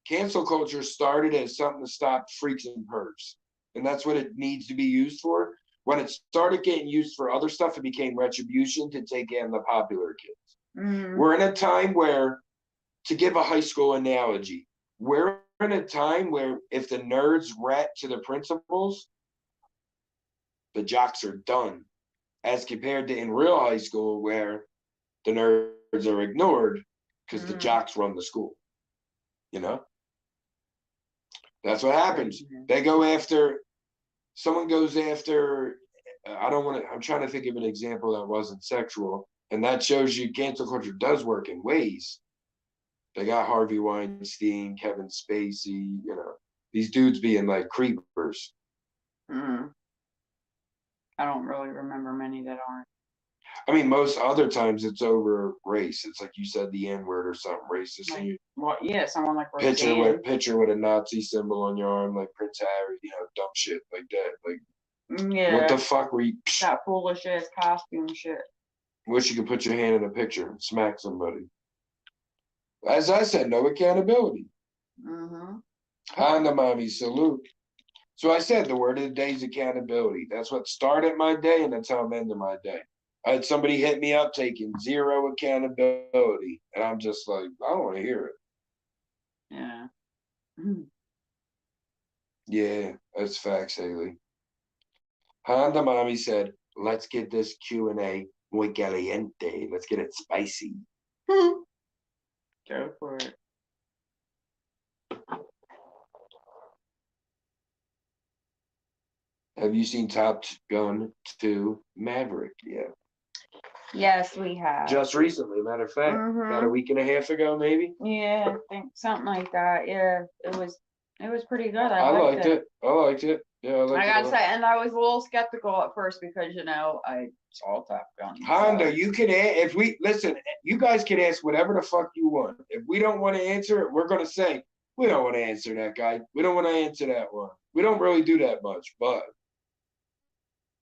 Cancel culture started as something to stop freaks and pervs, and that's what it needs to be used for. When it started getting used for other stuff, it became retribution to take in the popular kids. We're in a time where, to give a high school analogy, we're in a time where if the nerds rat to the principals, the jocks are done, as compared to in real high school where the nerds are ignored because the jocks run the school. That's what happens. They go after, someone goes after, I'm trying to think of an example that wasn't sexual, and that shows you cancel culture does work in ways. They got Harvey Weinstein, Kevin Spacey, these dudes being like creepers. Mm. I don't really remember many that aren't. I mean, most other times it's over race. It's like you said the N-word or something racist. Like, and you well, yeah, someone like picture Roseanne. with a Nazi symbol on your arm, like Prince Harry, dumb shit like that. Like, Yeah. what the fuck were you? That foolish ass costume shit. Wish you could put your hand in a picture and smack somebody. As I said, no accountability. Mm-hmm. Honda mommy, salute. So I said the word of the day is accountability. That's what started my day, and that's how I'm ending my day. I had somebody hit me up taking zero accountability, and I'm just like, I don't want to hear it. Yeah. Yeah, that's facts, Haley. Honda mommy said, let's get this Q&A muy caliente. Let's get it spicy. Go for it. Have you seen Top Gun 2 Maverick? Yeah. Yes, we have. Just recently, matter of fact, about a week and a half ago, maybe. Yeah, I think something like that. Yeah, it was pretty good. I liked it. I liked it. Yeah, I liked it. I gotta say, and I was a little skeptical at first because I saw Top Gun. Honda, you could if we listen, you guys can ask whatever the fuck you want. If we don't want to answer it, we're gonna say we don't want to answer that guy. We don't want to answer that one. We don't really do that much, but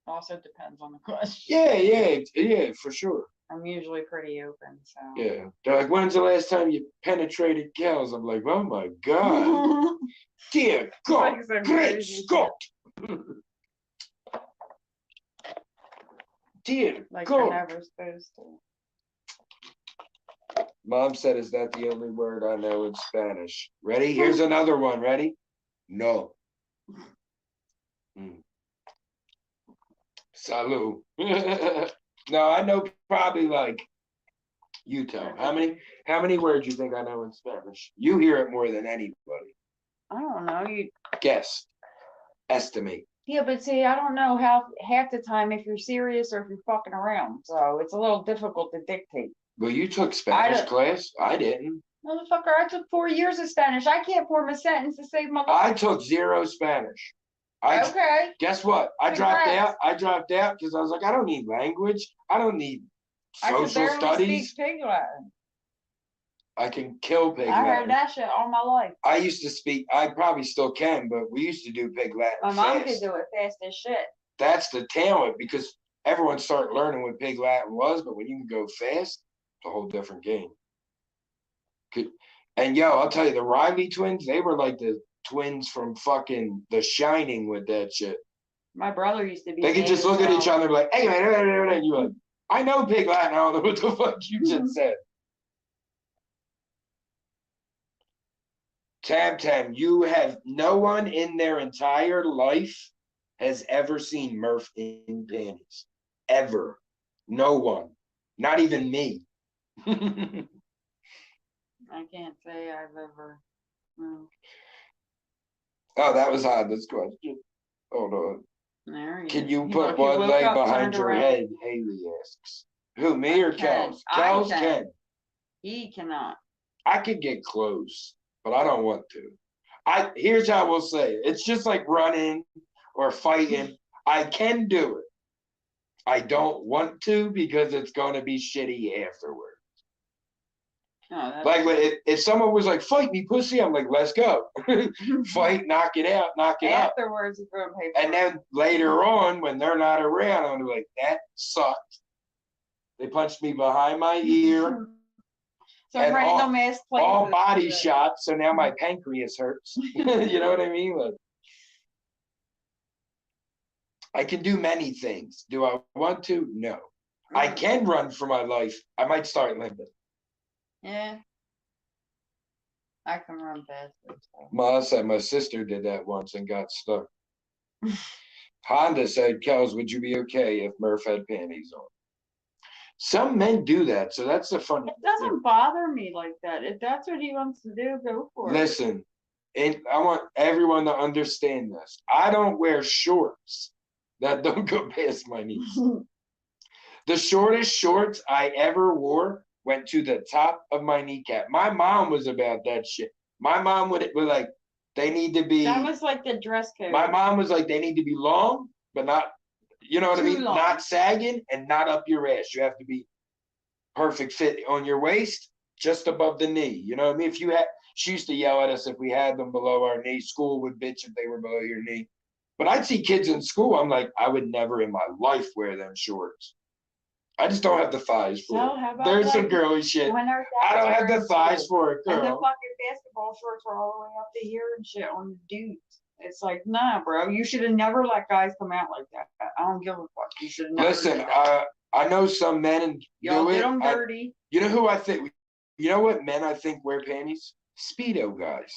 also depends on the question. Yeah, for sure. I'm usually pretty open, so. Yeah. They're like, when's the last time you penetrated Kellz? I'm like, oh my God. Dear God, like great Scott. Dear like God. you're never supposed to. Mom said, is that the only word I know in Spanish? Ready? Here's another one. Ready? No. Salud. No, I know probably like, you tell. How many words you think I know in Spanish? You hear it more than anybody. I don't know. You guess. Estimate. Yeah, but see, I don't know how half the time if you're serious or if you're fucking around. So it's a little difficult to dictate. Well, you took Spanish class. I didn't. Motherfucker, I took 4 years of Spanish. I can't form a sentence to save my life. I took zero Spanish. Okay. Guess what? I dropped out because I was like, I don't need language. I don't need social studies. I can barely speak Pig Latin. I can kill Pig Latin. I heard that shit all my life. I used to speak, I probably still can, but we used to do Pig Latin My mom could do it fast as shit. That's the talent, because everyone started learning what Pig Latin was, but when you can go fast, it's a whole different game. And yo, I'll tell you, the Riley twins, they were like the twins from fucking The Shining with that shit. My brother used to be. They could just look at each other and be like, hey man, and you're like, I know Pig Latin, I don't know what the fuck you just said. Tam, you have no one in their entire life has ever seen Murph in panties. Ever. No one. Not even me. I can't say I've ever. No. Oh, that was odd. This question. Hold on. Can you put one leg behind your head? Haley asks. Who, me or Kellz? Kellz can. He cannot. I could get close, but I don't want to. Here's how we'll say it. It's just like running or fighting. I can do it. I don't want to because it's going to be shitty afterwards. No, like if someone was like, fight me, pussy, I'm like, let's go. Fight, knock it out, knock it out. Afterwards, you're going to pay for and then later on, when they're not around, I'm like, that sucked. They punched me behind my ear. So random ass places. All body shots, so now my pancreas hurts. You know what I mean? Like, I can do many things. Do I want to? No. I can run for my life. I might start limping. Yeah. I can run fast. Ma said my sister did that once and got stuck. Honda said, Kellz, would you be okay if Murph had panties on? Some men do that, so that's the fun. It doesn't bother me like that. If that's what he wants to do, go for it. Listen, and I want everyone to understand this. I don't wear shorts that don't go past my knees. The shortest shorts I ever wore went to the top of my kneecap. My mom was about that shit. My mom would like, They need to be. That was like the dress code. My mom was like, they need to be long, but not, you know what I mean? Long. Not sagging and not up your ass. You have to be perfect fit on your waist, just above the knee. You know what I mean? If you had, she used to yell at us if we had them below our knee. School would bitch if they were below your knee. But I'd see kids in school. I'm like, I would never in my life wear them shorts. I just don't have the thighs for it. There's some girly shit. I don't have the thighs for it, girl. And the fucking basketball shorts were all the way up to here and shit on the dudes. It's like, nah, bro. You should have never let guys come out like that. I don't give a fuck. You should have never. Listen, I know some men and y'all did them dirty. You know who I think? You know what men I think wear panties? Speedo guys.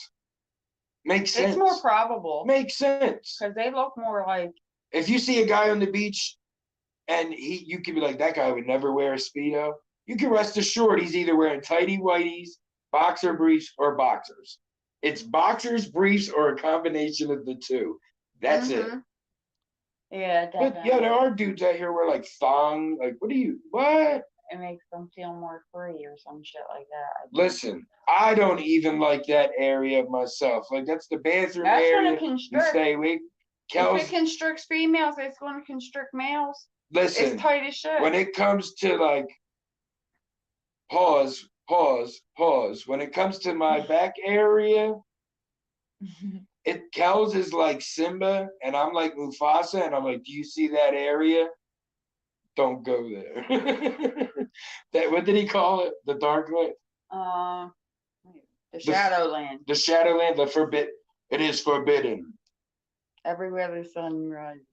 Makes sense. It's more probable. Makes sense. Because they look more like. If you see a guy on the beach and you could be like, that guy would never wear a Speedo. You can rest assured he's either wearing tighty whities, boxer briefs, or boxers. It's boxers, briefs, or a combination of the two. That's it. Yeah, definitely. But yeah, there are dudes out here where like thong, like what? It makes them feel more free or some shit like that. Listen, I don't even like that area of myself. Like that's the bathroom area. That's going to constrict. You stay away. Kellz, if it constricts females, it's going to constrict males. Listen, it's tight as shit. When it comes to like, pause. When it comes to my back area, Kellz is like Simba and I'm like Mufasa, and I'm like, do you see that area? Don't go there. What did he call it? The dark land? The Shadowland. The Shadowland, it is forbidden. Everywhere the sun rises.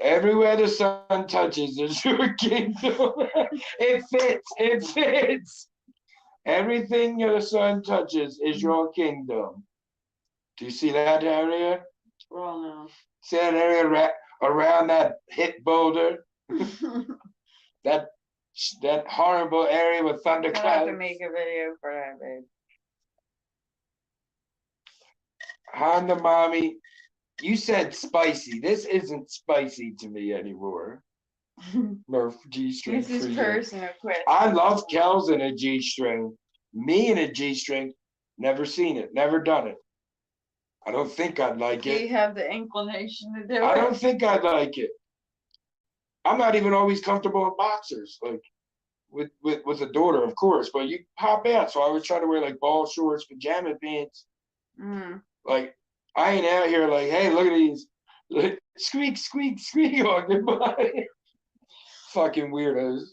Everywhere the sun touches is your kingdom. It fits. Everything the sun touches is your kingdom. Do you see that area? Well, no. See that area around that hit boulder? that horrible area with thunderclouds. I have to make a video for that, babe. Honda mommy, you said spicy. This isn't spicy to me anymore. Murph G-string. This is personal question. I love Kellz in a G-string. Me in a G-string, never seen it, never done it. I don't think I'd like it. Do you have the inclination to do it? I don't think I'd like it. I'm not even always comfortable in boxers, like with a daughter, of course, but you pop out. So I was trying to wear like ball shorts, pajama pants. Like I ain't out here like, hey, look at these, like, squeak, squeak, squeak on their body. Fucking weirdos.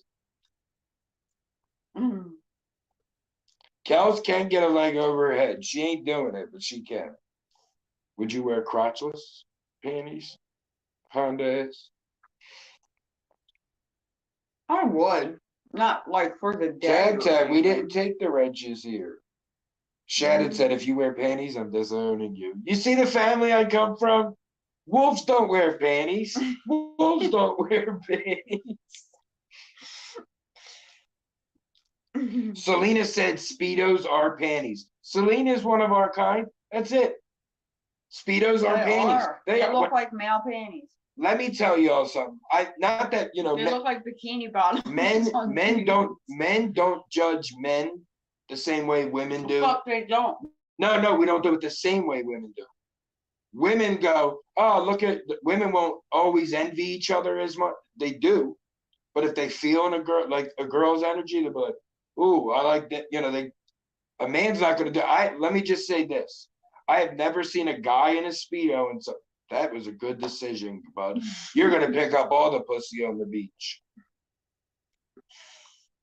Kellz can get a leg over her head. She ain't doing it, but she can. Would you wear crotchless panties? Hondas? I would. Not like for the day. Tag, we didn't take the wrenches here. Shannon said, if you wear panties, I'm disowning you. You see the family I come from? Wolves don't wear panties. Wolves don't wear panties. Selena said Speedos are panties. Selena is one of our kind. That's it. Speedos are panties. They look like male panties. Let me tell y'all something. Not that, you know, they look like bikini bottoms. Men don't judge men the same way women do. Fuck, they don't. No, we don't do it the same way women do. Women go, oh, look at, women won't always envy each other as much. They do. But if they feel in a girl's energy, they'll be like, ooh, I like that. You know, a man's not going to do. Let me just say this. I have never seen a guy in a Speedo and so that was a good decision, bud. You're going to pick up all the pussy on the beach.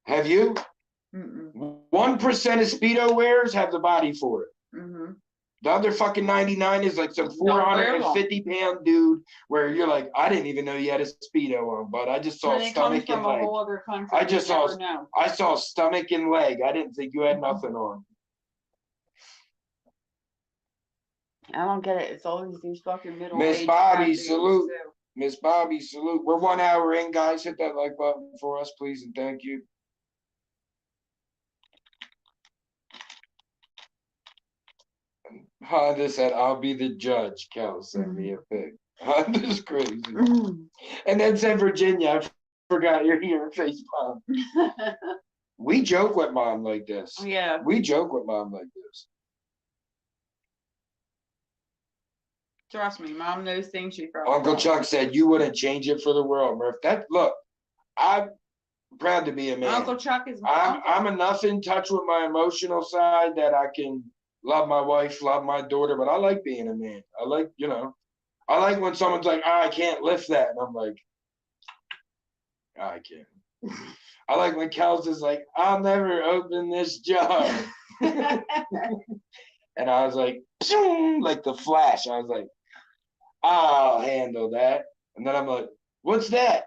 Have you? 1% of Speedo wearers have the body for it. The other fucking 99 is like some 450-pound dude where you're like, I didn't even know you had a Speedo on, but I just saw stomach and leg. I saw stomach and leg. I didn't think you had nothing on. I don't get it. It's always these fucking middle. Miss Bobby, salute. Miss Bobby, salute. We're 1 hour in, guys. Hit that like button for us, please, and thank you. Honda said, I'll be the judge. Kellz sent me a pic. Honda's crazy. And then said, Virginia, I forgot you're here, face palm. We joke with mom like this. Yeah. We joke with mom like this. Trust me, Mom knows things she probably Uncle won't. Chuck said you wouldn't change it for the world, Murph. Look, I'm proud to be a man. Uncle Chuck is my uncle. I'm enough in touch with my emotional side that I can love my wife, love my daughter, but I like being a man. I like, I like when someone's like, oh, I can't lift that. And I'm like, oh, I can't. I like when Kellz is like, I'll never open this jar. And I was like the Flash. I was like, I'll handle that. And then I'm like, what's that?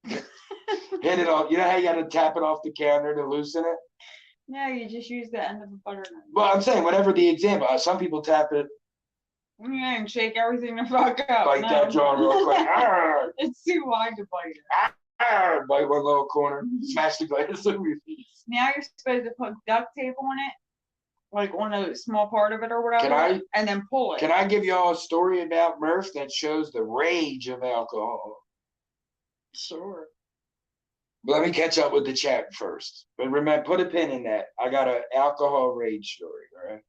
Hit it off. You know how you got to tap it off the counter to loosen it? No, you just use the end of a butter knife. Well, I'm saying, whatever the example. Some people tap it. Yeah, and shake everything the fuck up. Bite that jar real quick. It's too wide to bite it. Bite one little corner. Smash the glass over your feet. Now you're supposed to put duct tape on it, like on a small part of it or whatever, and then pull it. Can I give y'all a story about Murph that shows the rage of alcohol? Sure. Let me catch up with the chat first. But remember, put a pin in that. I got an alcohol rage story, all right?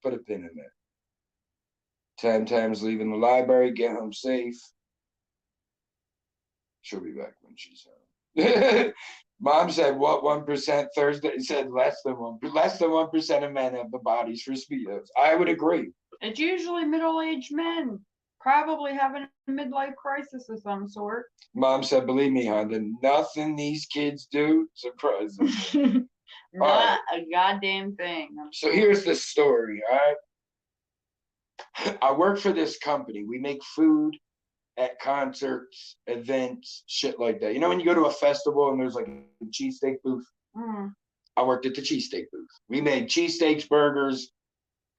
Put a pin in that. 10 times leaving the library, get home safe. She'll be back when she's home. Mom said, what 1% Thursday? It said less than 1% of men have the bodies for Speedos. I would agree. It's usually middle-aged men, probably having a midlife crisis of some sort. Mom said, believe me, Honda, nothing these kids do surprises me. Not a goddamn thing. So here's the story, all right? I work for this company. We make food at concerts, events, shit like that. You know when you go to a festival and there's like a cheesesteak booth? Mm. I worked at the cheesesteak booth. We made cheesesteaks, burgers,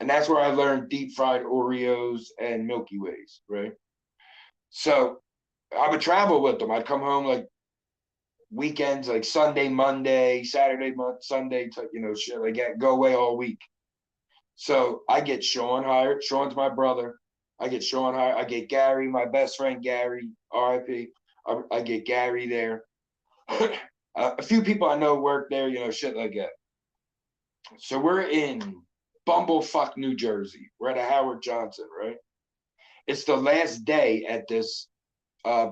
and that's where I learned deep fried Oreos and Milky Ways, right? So I would travel with them. I'd come home like weekends, like Sunday, Monday, Saturday, Sunday, shit like that, go away all week. So I get Sean hired. Sean's my brother. I get Sean hired. I get Gary, my best friend, Gary, RIP. I get Gary there. A few people I know work there, shit like that. So we're in Bumblefuck, New Jersey. We're at a Howard Johnson, right? It's the last day at this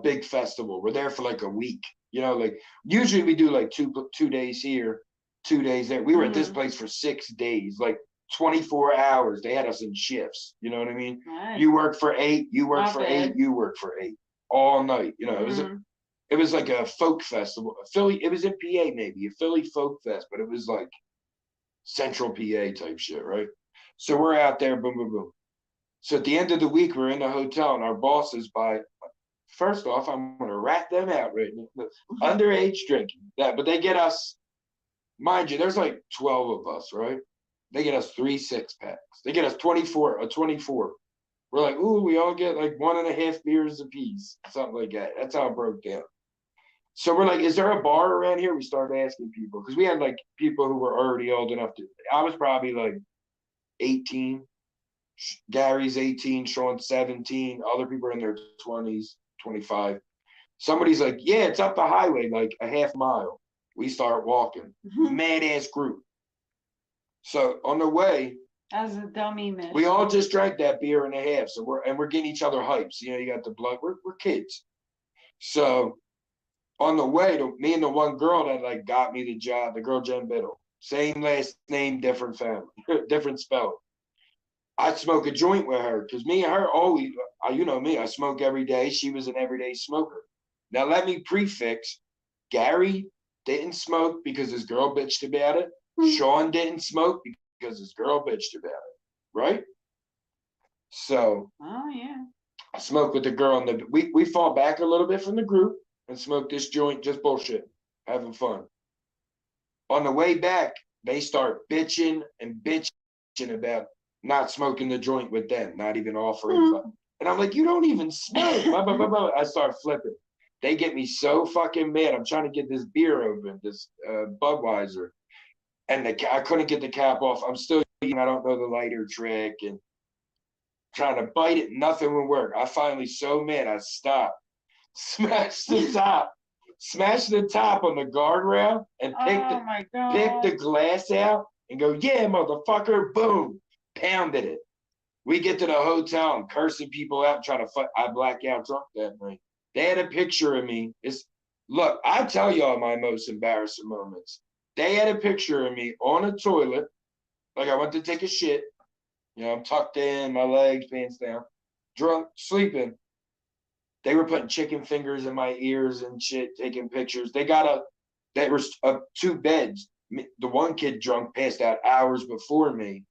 big festival. We're there for like a week. Like usually we do like two days here, 2 days there. We were at this place for 6 days, like 24 hours. They had us in shifts. You know what I mean? Nice. You work for 8, you work for 8, you work for 8 all night. It was like a folk festival. It was in PA maybe, a Philly folk fest, but it was like central PA type shit, right? So we're out there, boom, boom, boom. So at the end of the week, we're in the hotel and our boss is by, first off, I'm going to rat them out right now. Underage drinking. But they get us, mind you, there's like 12 of us, right? They get us 3 6-packs. They get us 24. We're like, ooh, we all get like 1.5 beers apiece, something like that. That's how it broke down. So we're like, is there a bar around here? We started asking people because we had like people who were already old enough to. I was probably like 18. Gary's 18, Sean's 17. Other people are in their 20s, 25. Somebody's like, yeah, it's up the highway, like a half mile. We start walking. Mad ass group. So on the way, as a dummy mission, we all just drank that beer and a half. So we're getting each other hypes. You got the blood. We're kids. So on the way, me and the one girl that like got me the job, the girl Jen Biddle, same last name, different family, different spelling. I smoke a joint with her because me and her always, you know me, I smoke every day. She was an everyday smoker. Now let me prefix, Gary didn't smoke because his girl bitched about it. Sean didn't smoke because his girl bitched about it, right? So, oh yeah, I smoked with the girl, and we fall back a little bit from the group and smoked this joint, just bullshit, having fun. On the way back, they start bitching about not smoking the joint with them, not even offering fun. And I'm like, you don't even smoke. Blah, blah, blah, blah. I start flipping. They get me so fucking mad. I'm trying to get this beer open, this Budweiser. And I couldn't get the cap off. I'm still eating. I don't know the lighter trick and trying to bite it. Nothing would work. I finally so mad. I stopped, smashed the top on the guardrail and picked the glass out and go, yeah, motherfucker, boom, pounded it. We get to the hotel and cursing people out, trying to fight. I black out drunk that night. They had a picture of me. Look, I tell y'all my most embarrassing moments. They had a picture of me on a toilet, like I went to take a shit. You know, I'm tucked in, my legs, pants down, drunk, sleeping. They were putting chicken fingers in my ears and shit, taking pictures. There was 2 beds. The one kid drunk passed out hours before me.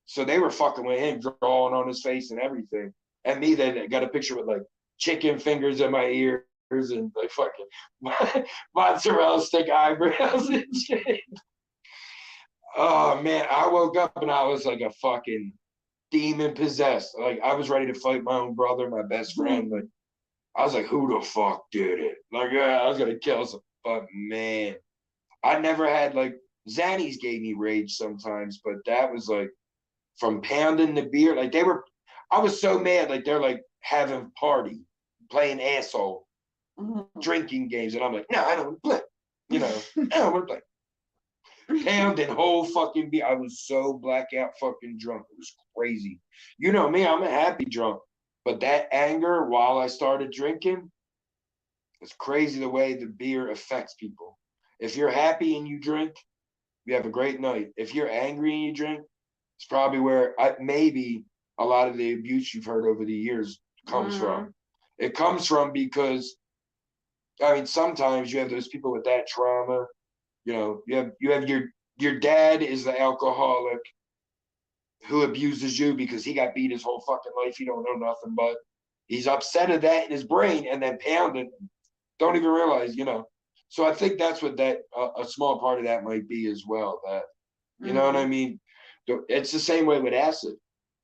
So they were fucking with him, drawing on his face and everything. And me, they got a picture with like chicken fingers in my ears and like fucking mozzarella stick eyebrows and shit. Oh man, I woke up and I was like a fucking demon possessed. Like I was ready to fight my own brother, my best friend. Like I was like, who the fuck did it? Like I was gonna kill some. But man, I never had like Xannies gave me rage sometimes, but that was like from pounding the beer. Like I was so mad. Like they're like having party, playing asshole, drinking games, and I'm like, no, I don't want to play. You know, I don't want to play. Pounding whole fucking beer. I was so blackout fucking drunk. It was crazy. You know me, I'm a happy drunk. But that anger while I started drinking, it's crazy the way the beer affects people. If you're happy and you drink, you have a great night. If you're angry and you drink, it's probably where maybe a lot of the abuse you've heard over the years comes from. It comes from because, I mean, sometimes you have those people with that trauma. You know, you have your dad is the alcoholic who abuses you because he got beat his whole fucking life. He don't know nothing, but he's upset at that in his brain and then pounding. Don't even realize, you know. So I think that's what a small part of that might be as well. That, you know what I mean? It's the same way with acid.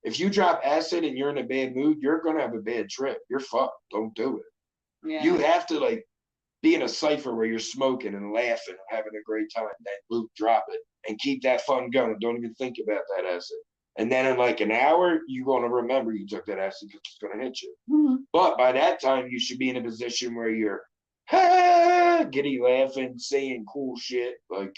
If you drop acid and you're in a bad mood, you're gonna have a bad trip. You're fucked. Don't do it. Yeah. You have to like be in a cipher where you're smoking and laughing and having a great time. Then boop, drop it and keep that fun going. Don't even think about that acid. And then in like an hour, you're gonna remember you took that acid because it's gonna hit you. But by that time, you should be in a position where you're giddy laughing, saying cool shit. Like,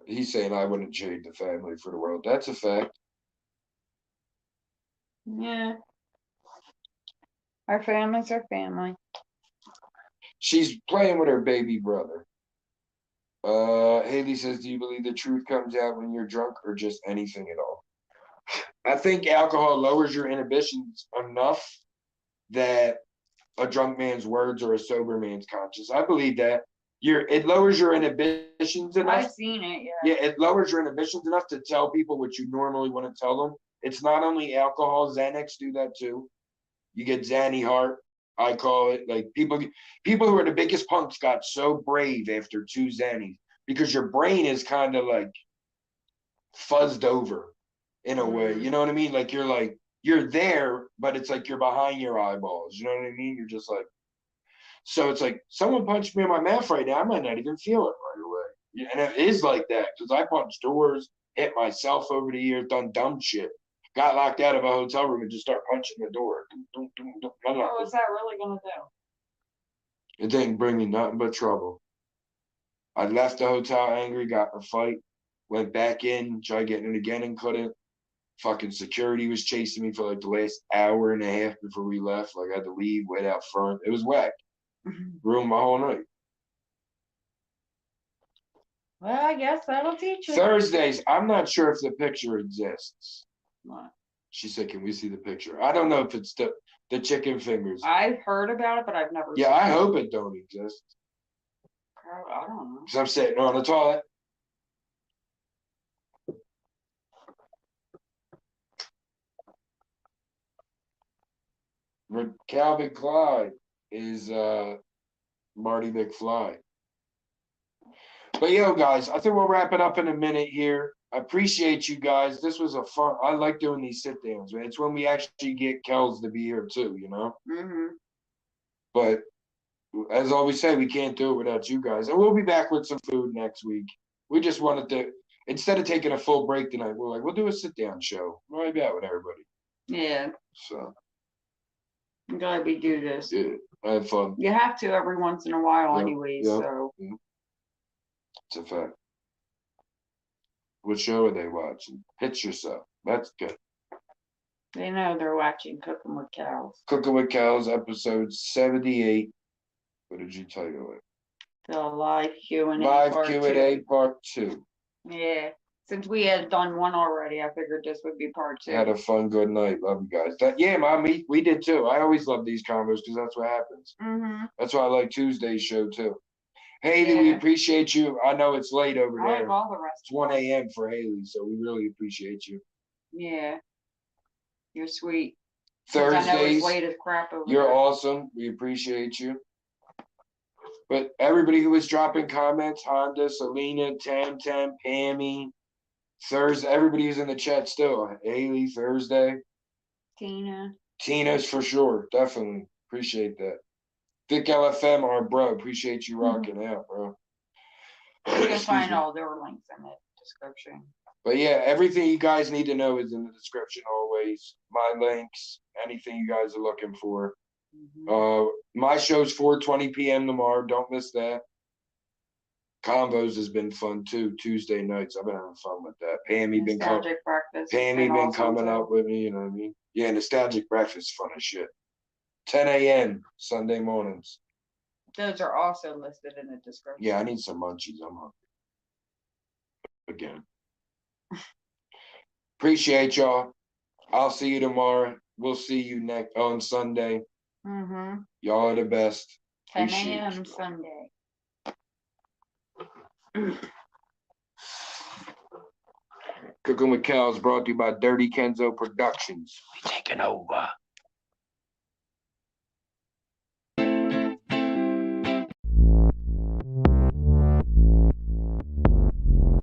he's saying I wouldn't trade the family for the world. That's a fact. Yeah. Our family's our family. She's playing with her baby brother. Haley says, do you believe the truth comes out when you're drunk or just anything at all? I think alcohol lowers your inhibitions enough that a drunk man's words are a sober man's conscience. I believe that. It lowers your inhibitions enough. I've seen it, yeah. Yeah, it lowers your inhibitions enough to tell people what you normally want to tell them. It's not only alcohol, Xanax do that too. You get Xanny heart, I call it. Like people who are the biggest punks got so brave after 2 Xannies because your brain is kind of like fuzzed over in a way. You know what I mean? Like you're there, but it's like you're behind your eyeballs. You know what I mean? You're just like, so it's like someone punched me in my mouth right now. I might not even feel it right away. And it is like that because I punched doors, hit myself over the years, done dumb shit. Got locked out of a hotel room and just start punching the door. What was that really gonna do? It didn't bring me nothing but trouble. I left the hotel angry, got in a fight, went back in, tried getting in again and couldn't. Fucking security was chasing me for like the last hour and a half before we left. Like I had to leave, wait out front. It was whack. Ruined my whole night. Well, I guess that'll teach you. Thursdays, I'm not sure if the picture exists. What? She said, can we see the picture? I don't know if it's the chicken fingers. I've heard about it, but I've never seen it. I hope it don't exist. I don't know. Because I'm sitting on the toilet. Calvin Klein is Marty McFly. But yo, guys, I think we'll wrap it up in a minute here. I appreciate you guys. This was a fun. I like doing these sit downs, man. It's when we actually get Kellz to be here too, you know. But as always say, we can't do it without you guys. And we'll be back with some food next week. We just wanted to, instead of taking a full break tonight, we're like, we'll do a sit down show. We'll be out with everybody. Yeah. So. I'm glad we do this. Yeah. I had fun. You have to every once in a while, Yep, anyways. yep. So It's a fact. What show are they watching? Pitch yourself. That's good. they know they're watching CookinWitKellz. CookinWitKellz, episode 78. What did you title it? The live Q&A. Live part Q&A two. part 2. Yeah. Since we had done one already, I figured this would be part 2. Had a fun, good night. Love you guys. Yeah, Mom, we did too. I always love these convos because that's what happens. That's why I like Tuesday's show too. Haley, we appreciate you. I know it's late over there. I like all the rest. It's 1 a.m. for Haley, so we really appreciate you. Yeah. You're sweet. Thursdays, I know it's late as crap over you're there. awesome. We appreciate you. But everybody who was dropping comments, Honda, Selena, Tam, Pammy, Thursday, everybody who's in the chat still. Haley, Thursday. Tina's for sure. Definitely. Appreciate that. Thick LFM, our bro. Appreciate you rocking out, bro. You can find all their links in the description. But yeah, everything you guys need to know is in the description always. My links, anything you guys are looking for. My show's 4:20 p.m. tomorrow. Don't miss that. Convos has been fun too. Tuesday nights, I've been having fun with that. Pammy been coming up with me. You know what I mean? Yeah, Nostalgic Breakfast, fun as shit. 10 a.m. Sunday mornings. Those are also listed in the description. Yeah, I need some munchies. I'm hungry. Again. Appreciate y'all. I'll see you tomorrow. We'll see you next on Sunday. Y'all are the best. 10 a.m. Sunday. CookinWitKellz brought to you by DirtykenzoProductions. We taking over.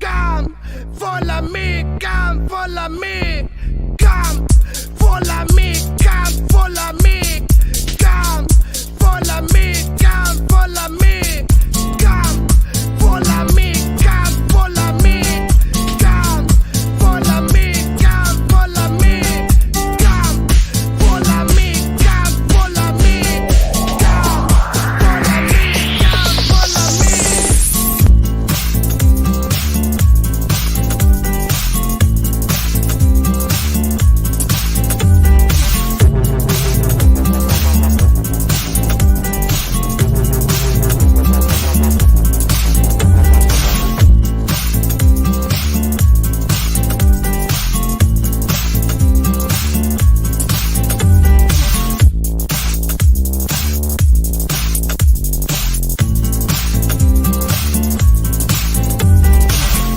Come, follow me, come, follow me. Come, follow me, come, follow me. Come, follow me, come, follow me. Come, follow me, come, follow me. Come, follow me, come, follow me. Come, follow me, come, follow me. Come, follow me, come, follow me.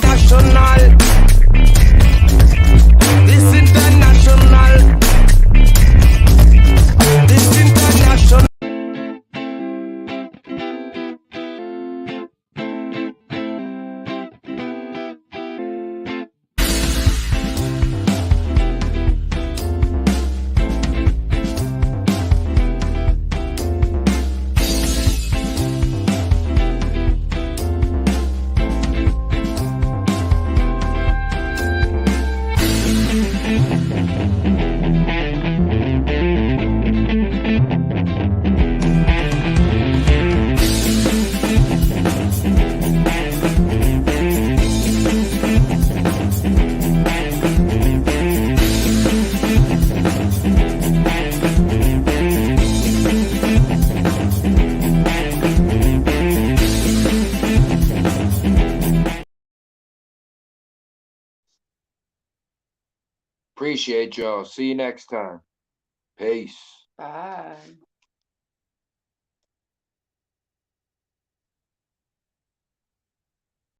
National, this international, this international. Appreciate y'all. See you next time. Peace. Bye.